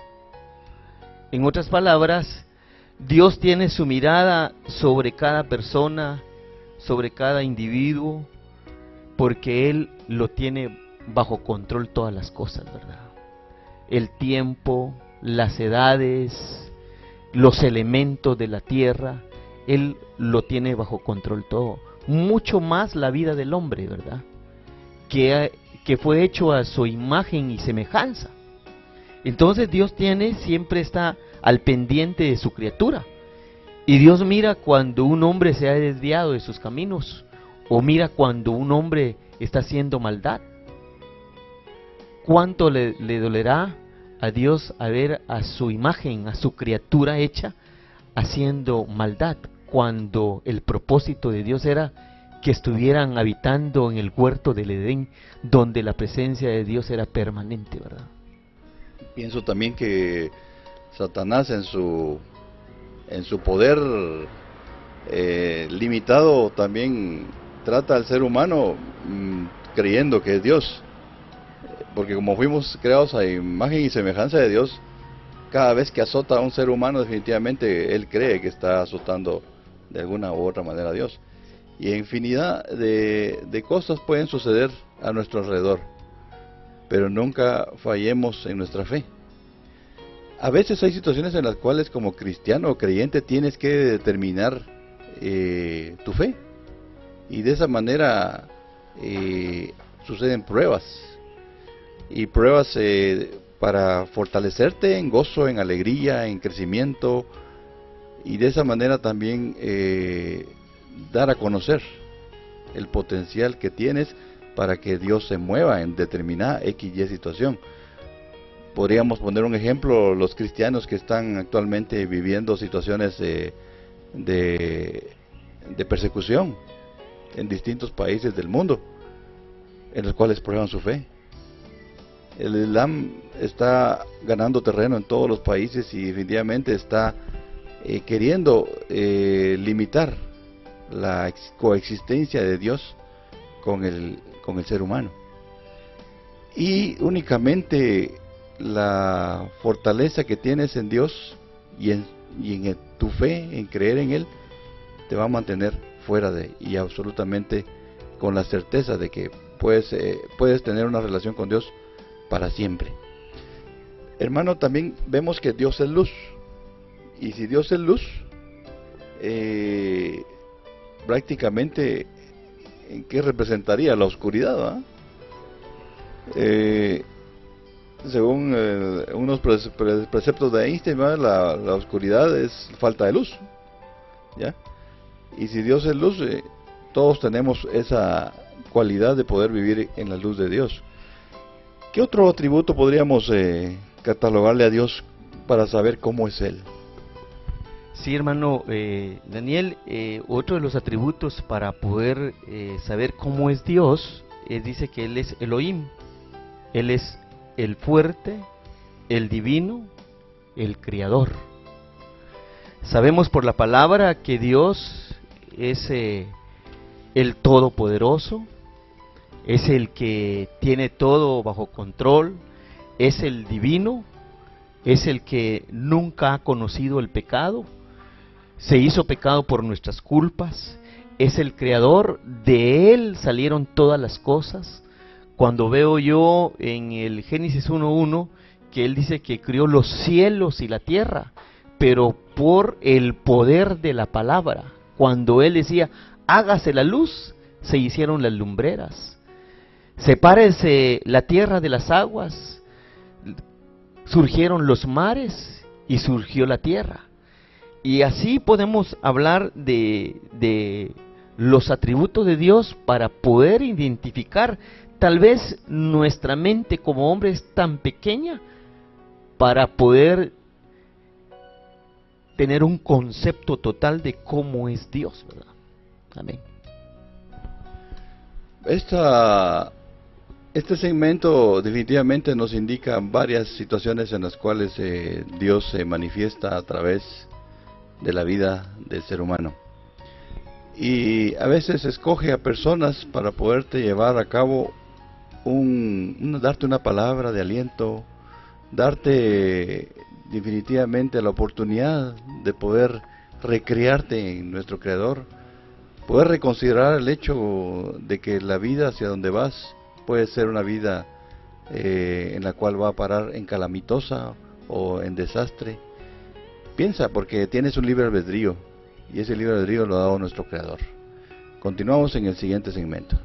En otras palabras, Dios tiene su mirada sobre cada persona, sobre cada individuo, porque Él lo tiene bajo control todas las cosas, ¿verdad? El tiempo, las edades, los elementos de la tierra, Él lo tiene bajo control todo. Mucho más la vida del hombre, ¿verdad? Que fue hecho a su imagen y semejanza. Entonces Dios siempre está al pendiente de su criatura. Y Dios mira cuando un hombre se ha desviado de sus caminos, o mira cuando un hombre está haciendo maldad. ¿Cuánto le dolerá a Dios a ver a su imagen, a su criatura hecha, haciendo maldad, cuando el propósito de Dios era que estuvieran habitando en el huerto del Edén, donde la presencia de Dios era permanente, ¿verdad? Pienso también que Satanás en su poder limitado también trata al ser humano creyendo que es Dios, porque como fuimos creados a imagen y semejanza de Dios, cada vez que azota a un ser humano, definitivamente él cree que está azotando de alguna u otra manera a Dios. Y infinidad de cosas pueden suceder a nuestro alrededor, pero nunca fallemos en nuestra fe. A veces hay situaciones en las cuales como cristiano o creyente tienes que determinar tu fe, y de esa manera suceden pruebas, y pruebas para fortalecerte en gozo, en alegría, en crecimiento, y de esa manera también dar a conocer el potencial que tienes para que Dios se mueva en determinada X y situación. Podríamos poner un ejemplo, los cristianos que están actualmente viviendo situaciones de persecución. en distintos países del mundo, en los cuales prueban su fe. El Islam está ganando terreno en todos los países y definitivamente está queriendo limitar la coexistencia de Dios con el ser humano. Y únicamente la fortaleza que tienes en Dios y en tu fe, en creer en Él, te va a mantener fuera y absolutamente con la certeza de que puedes tener una relación con Dios para siempre. Hermano, también vemos que Dios es luz, y si Dios es luz, prácticamente, ¿en qué representaría la oscuridad? Según unos preceptos de Einstein, la oscuridad es falta de luz, ¿ya? Y si Dios es luz, todos tenemos esa cualidad de poder vivir en la luz de Dios. ¿Qué otro atributo podríamos catalogarle a Dios para saber cómo es Él? Sí, hermano Daniel, otro de los atributos para poder saber cómo es Dios, dice que Él es Elohim. Él es el fuerte, el divino, el creador. Sabemos por la palabra que Dios es el todopoderoso, es el que tiene todo bajo control, es el divino, es el que nunca ha conocido el pecado, se hizo pecado por nuestras culpas, es el creador, de Él salieron todas las cosas. Cuando veo yo en el Génesis 1:1 que Él dice que crió los cielos y la tierra, pero por el poder de la palabra, cuando Él decía, hágase la luz, se hicieron las lumbreras. Sepárese la tierra de las aguas, surgieron los mares y surgió la tierra. Y así podemos hablar de los atributos de Dios para poder identificar. Tal vez nuestra mente como hombre es tan pequeña para poder tener un concepto total de cómo es Dios, ¿verdad? Amén. Este segmento definitivamente nos indica varias situaciones en las cuales Dios se manifiesta a través de la vida del ser humano. Y a veces escoge a personas para poderte llevar a cabo darte una palabra de aliento, darte definitivamente la oportunidad de poder recrearte en nuestro Creador, poder reconsiderar el hecho de que la vida hacia donde vas puede ser una vida en la cual va a parar en calamitosa o en desastre. Piensa, porque tienes un libre albedrío, y ese libre albedrío lo ha dado nuestro Creador. Continuamos en el siguiente segmento.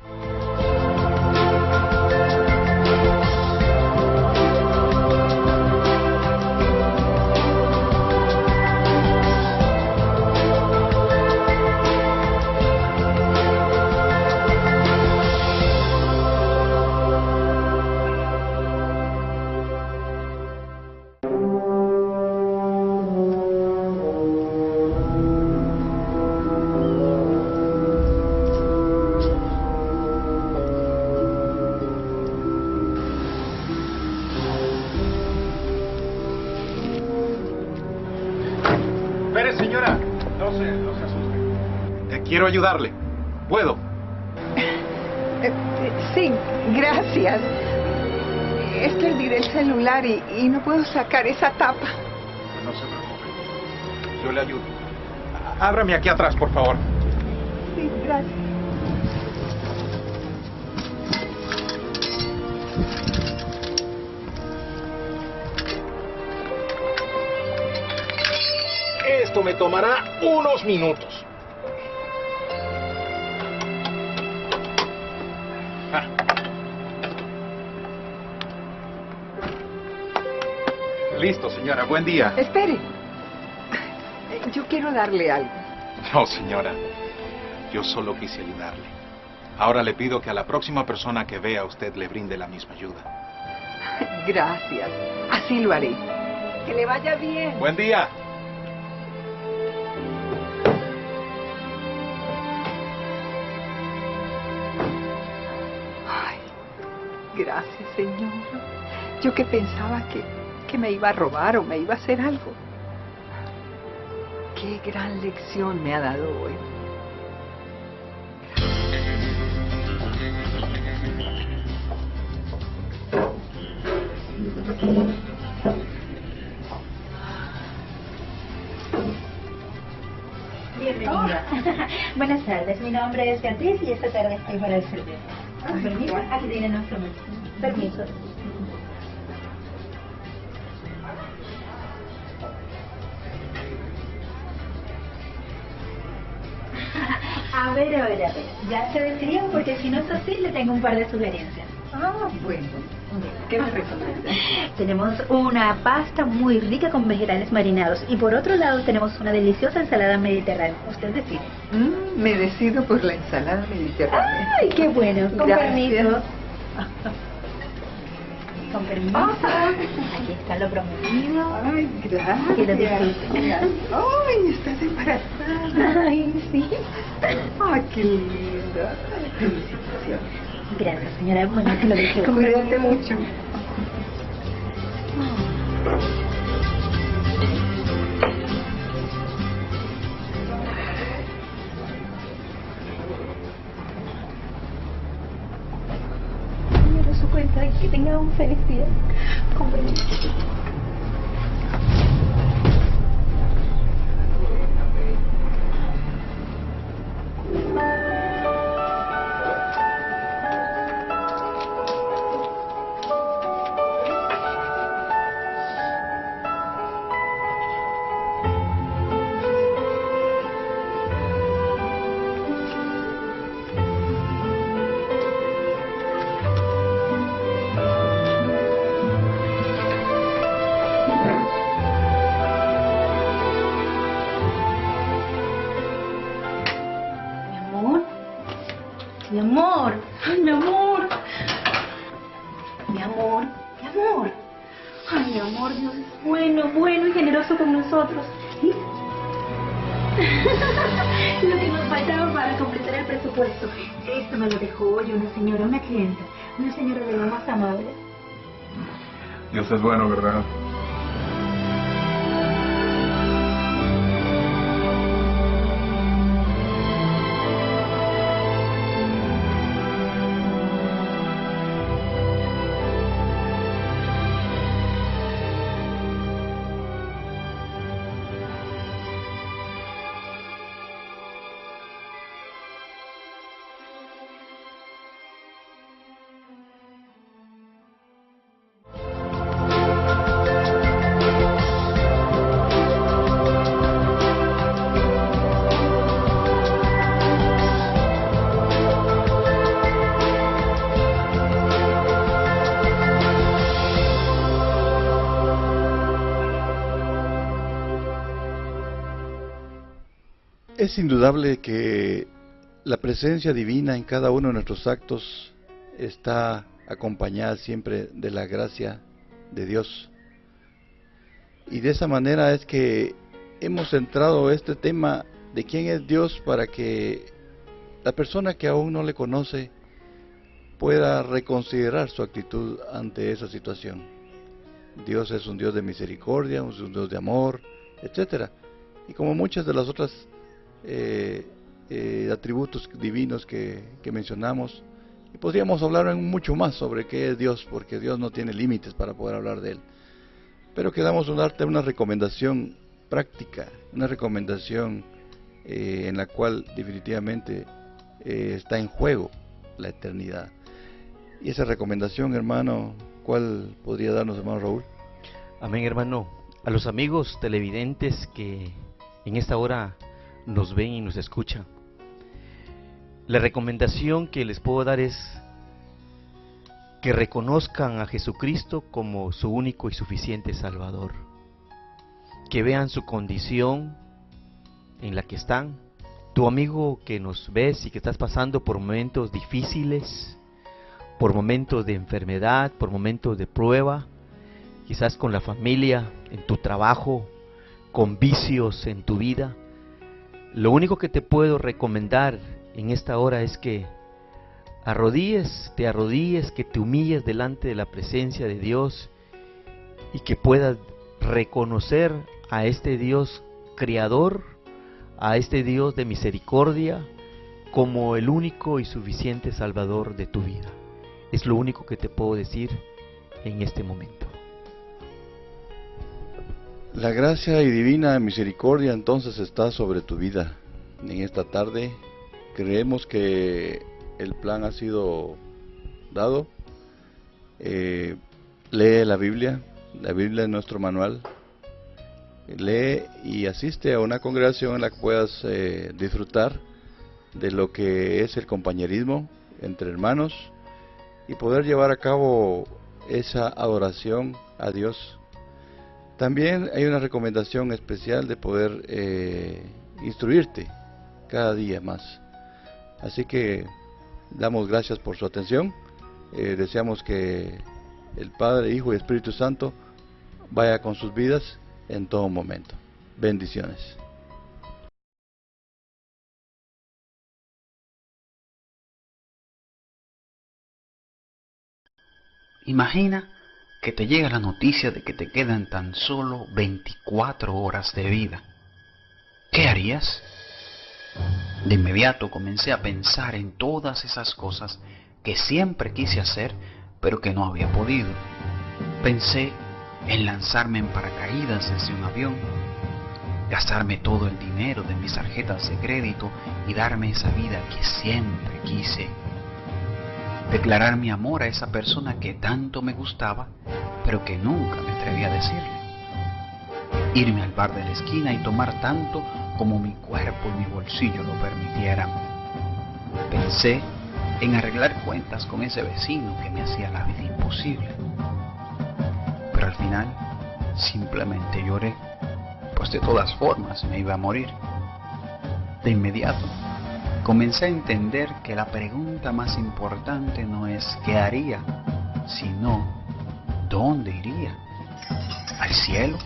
Señora, no se asuste. Quiero ayudarle. ¿Puedo? Sí, gracias. Es que olvidé el celular y no puedo sacar esa tapa. No se preocupe. Yo le ayudo. Ábrame aquí atrás, por favor. Sí, gracias. Esto me tomará unos minutos. Listo, señora. Buen día. Espere. Yo quiero darle algo. No, señora. Yo solo quise ayudarle. Ahora le pido que a la próxima persona que vea usted le brinde la misma ayuda. Gracias. Así lo haré. Que le vaya bien. Buen día. Gracias, Señor. Yo que pensaba que me iba a robar o me iba a hacer algo. Qué gran lección me ha dado hoy. Bienvenida. Buenas tardes, mi nombre es Beatriz y esta tarde estoy para el servicio. ¿Con permiso? Aquí tiene nuestro menú. Permiso. A ver. Ya se decidió porque si no es así le tengo un par de sugerencias. Bueno. ¿Qué me recomiendas? Tenemos una pasta muy rica con vegetales marinados y por otro lado tenemos una deliciosa ensalada mediterránea. Usted decide. Me decido por la ensalada mediterránea. ¡Ay, qué bueno! Con Gracias. permiso. Con permiso. Aquí está lo prometido. Ay, gracias. Que lo disfrute. Ay, estás embarazada. Ay, sí. Ay, qué linda. Felicitaciones. Gracias, señora. Bueno, que lo disfrute. Cuídate mucho. Señora, su cuenta y que tenga un feliz día. Con permiso. Mi amor, ay, mi amor. Mi amor, mi amor. Ay, mi amor, Dios es bueno y generoso con nosotros. ¿Sí? Lo que nos faltaba para completar el presupuesto. Esto me lo dejó hoy una señora, una clienta. Una señora de lo más amable. Dios es bueno, ¿verdad? Es indudable que la presencia divina en cada uno de nuestros actos está acompañada siempre de la gracia de Dios. Y de esa manera es que hemos centrado este tema de quién es Dios para que la persona que aún no le conoce pueda reconsiderar su actitud ante esa situación. Dios es un Dios de misericordia, es un Dios de amor, etcétera. Y como muchas de las otras atributos divinos que mencionamos, y podríamos hablar mucho más sobre qué es Dios, porque Dios no tiene límites para poder hablar de Él. Pero queremos darte una recomendación práctica, una recomendación en la cual definitivamente está en juego la eternidad. Y esa recomendación, hermano, ¿cuál podría darnos, hermano Raúl? Amén, hermano. A los amigos televidentes que en esta hora nos ven y nos escuchan, la recomendación que les puedo dar es que reconozcan a Jesucristo como su único y suficiente Salvador, que vean su condición en la que están. Tu amigo que nos ves y que estás pasando por momentos difíciles, por momentos de enfermedad, por momentos de prueba, quizás con la familia, en tu trabajo, con vicios en tu vida, lo único que te puedo recomendar en esta hora es que te arrodilles, que te humilles delante de la presencia de Dios y que puedas reconocer a este Dios creador, a este Dios de misericordia, como el único y suficiente Salvador de tu vida. Es lo único que te puedo decir en este momento. La gracia y divina misericordia entonces está sobre tu vida. En esta tarde creemos que el plan ha sido dado. Lee la Biblia es nuestro manual. Lee y asiste a una congregación en la que puedas disfrutar de lo que es el compañerismo entre hermanos y poder llevar a cabo esa adoración a Dios. También hay una recomendación especial de poder instruirte cada día más. Así que damos gracias por su atención. Deseamos que el Padre, Hijo y Espíritu Santo vaya con sus vidas en todo momento. Bendiciones. Imagina que te llega la noticia de que te quedan tan solo 24 horas de vida. ¿Qué harías? De inmediato comencé a pensar en todas esas cosas que siempre quise hacer, pero que no había podido. Pensé en lanzarme en paracaídas desde un avión, gastarme todo el dinero de mis tarjetas de crédito y darme esa vida que siempre quise. Declarar mi amor a esa persona que tanto me gustaba, pero que nunca me atreví a decirle. Irme al bar de la esquina y tomar tanto como mi cuerpo y mi bolsillo lo permitieran. Pensé en arreglar cuentas con ese vecino que me hacía la vida imposible. Pero al final simplemente lloré, pues de todas formas me iba a morir. De inmediato comencé a entender que la pregunta más importante no es ¿qué haría?, sino ¿dónde iría? ¿Al cielo,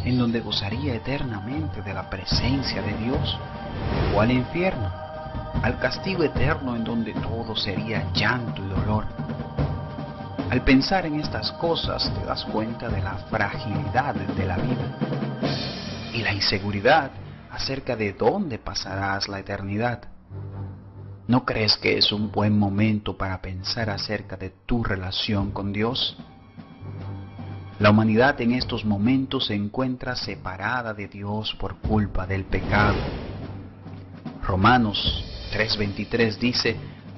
en donde gozaría eternamente de la presencia de Dios? ¿O al infierno, al castigo eterno en donde todo sería llanto y dolor? Al pensar en estas cosas te das cuenta de la fragilidad de la vida y la inseguridad acerca de dónde pasarás la eternidad. ¿No crees que es un buen momento para pensar acerca de tu relación con Dios? La humanidad en estos momentos se encuentra separada de Dios por culpa del pecado. Romanos 3:23 dice: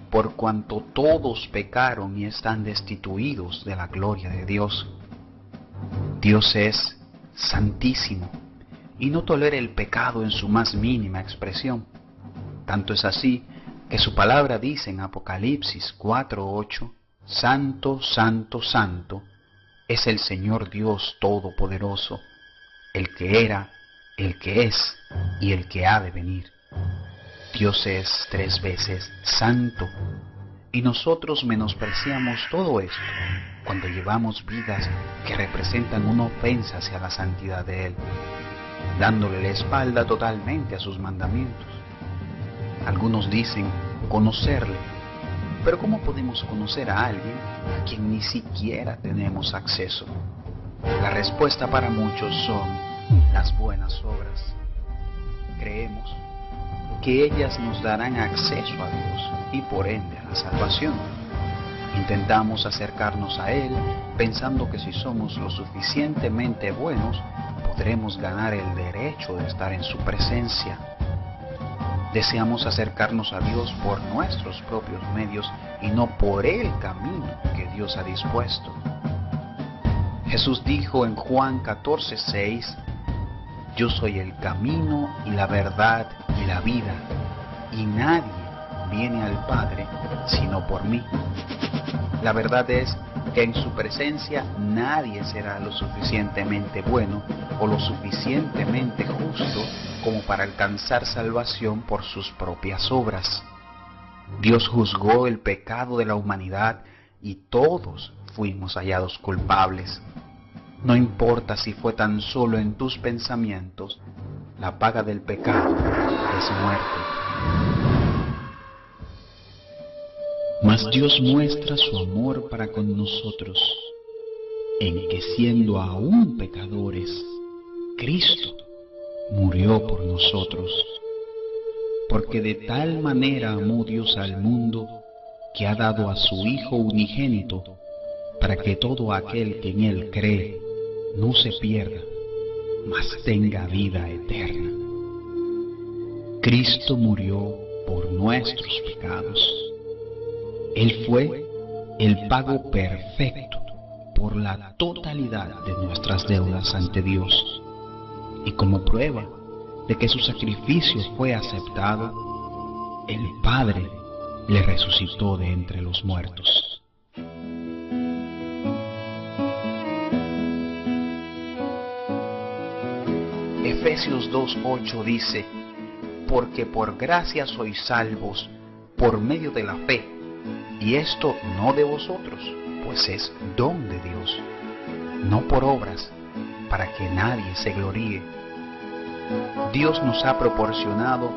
por cuanto todos pecaron y están destituidos de la gloria de Dios. Dios es santísimo y no tolera el pecado en su más mínima expresión. Tanto es así que su palabra dice en Apocalipsis 4:8: Santo, santo, santo es el Señor Dios Todopoderoso, el que era, el que es y el que ha de venir. Dios es 3 veces santo, y nosotros menospreciamos todo esto cuando llevamos vidas que representan una ofensa hacia la santidad de Él, dándole la espalda totalmente a sus mandamientos. Algunos dicen conocerle, pero ¿cómo podemos conocer a alguien a quien ni siquiera tenemos acceso? La respuesta para muchos son las buenas obras. Creemos que ellas nos darán acceso a Dios y por ende a la salvación. Intentamos acercarnos a Él pensando que si somos lo suficientemente buenos podremos ganar el derecho de estar en su presencia. Deseamos acercarnos a Dios por nuestros propios medios y no por el camino que Dios ha dispuesto. Jesús dijo en Juan 14:6: Yo soy el camino y la verdad y la vida, y nadie viene al Padre sino por mí. La verdad es que en su presencia nadie será lo suficientemente bueno o lo suficientemente justo como para alcanzar salvación por sus propias obras. Dios juzgó el pecado de la humanidad y todos fuimos hallados culpables. No importa si fue tan solo en tus pensamientos, la paga del pecado es muerte. Mas Dios muestra su amor para con nosotros, en que siendo aún pecadores, Cristo murió por nosotros. Porque de tal manera amó Dios al mundo, que ha dado a su Hijo unigénito, para que todo aquel que en Él cree no se pierda, mas tenga vida eterna. Cristo murió por nuestros pecados. Él fue el pago perfecto por la totalidad de nuestras deudas ante Dios. Y como prueba de que su sacrificio fue aceptado, el Padre le resucitó de entre los muertos. Efesios 2:8 dice: porque por gracia sois salvos por medio de la fe, y esto no de vosotros, pues es don de Dios, no por obras, para que nadie se gloríe. Dios nos ha proporcionado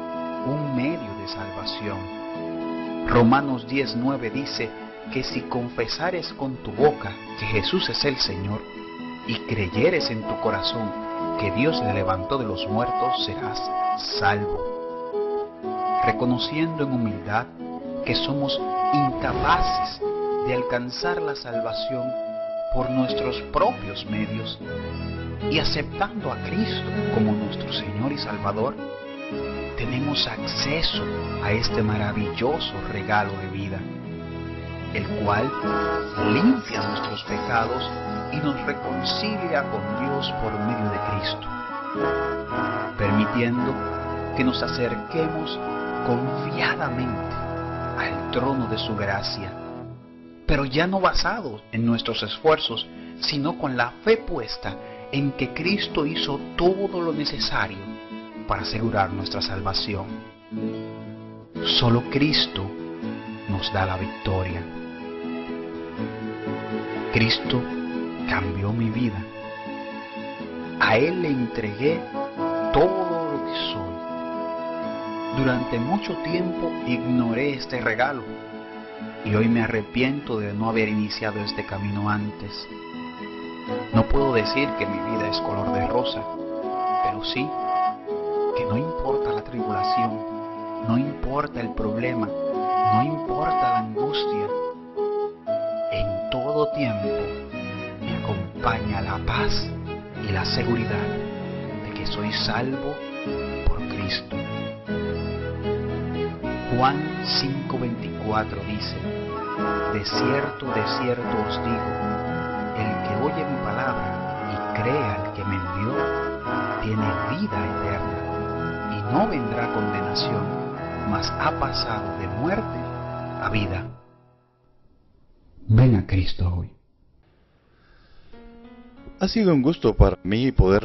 un medio de salvación. Romanos 10:9 dice que si confesares con tu boca que Jesús es el Señor y creyeres en tu corazón que Dios le levantó de los muertos, serás salvo. Reconociendo en humildad que somos incapaces de alcanzar la salvación por nuestros propios medios y aceptando a Cristo como nuestro Señor y Salvador, tenemos acceso a este maravilloso regalo de vida, el cual limpia nuestros pecados y nos reconcilia con Dios por medio de Cristo, permitiendo que nos acerquemos confiadamente al trono de su gracia, pero ya no basados en nuestros esfuerzos, sino con la fe puesta en que Cristo hizo todo lo necesario para asegurar nuestra salvación. Solo Cristo nos da la victoria. Cristo cambió mi vida. A Él le entregué todo lo que soy. Durante mucho tiempo ignoré este regalo y hoy me arrepiento de no haber iniciado este camino antes. No puedo decir que mi vida es color de rosa, pero sí que no importa la tribulación, no importa el problema, no importa la angustia. En todo tiempo me acompaña la paz y la seguridad de que soy salvo por Cristo. Juan 5:24 dice: de cierto os digo, el que oye mi palabra y cree al que me envió, tiene vida eterna, y no vendrá condenación, mas ha pasado de muerte a vida. Ven a Cristo hoy. Ha sido un gusto para mí poder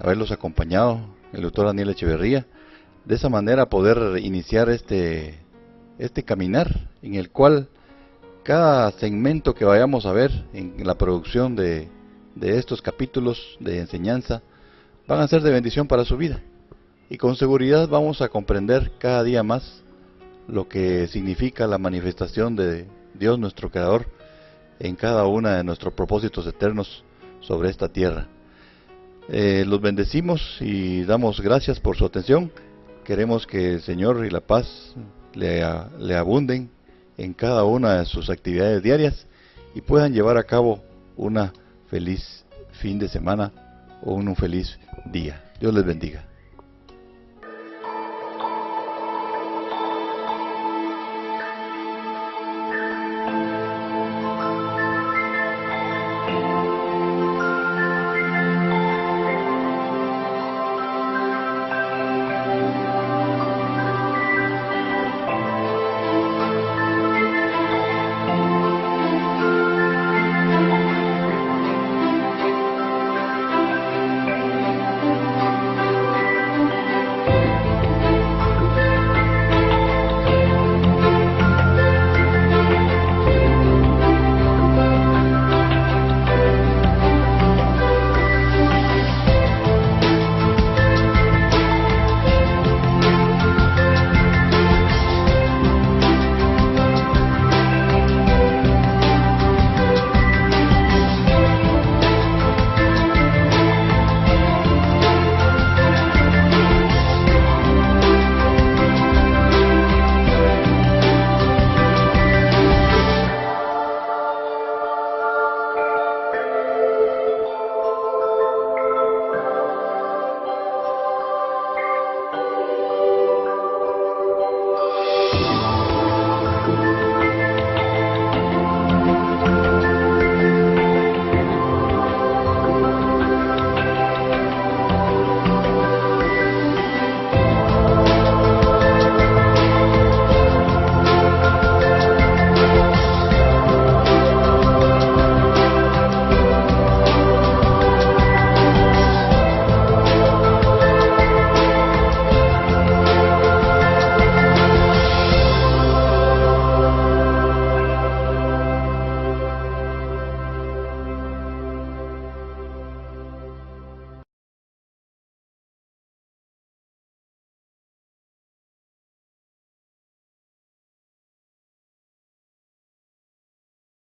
haberlos acompañado, el doctor Daniel Echeverría, de esa manera poder iniciar este caminar en el cual cada segmento que vayamos a ver en la producción de estos capítulos de enseñanza van a ser de bendición para su vida, y con seguridad vamos a comprender cada día más lo que significa la manifestación de Dios nuestro Creador en cada uno de nuestros propósitos eternos sobre esta tierra. Los bendecimos y damos gracias por su atención. Queremos que el Señor y la paz le abunden en cada una de sus actividades diarias y puedan llevar a cabo una feliz fin de semana o un feliz día. Dios les bendiga.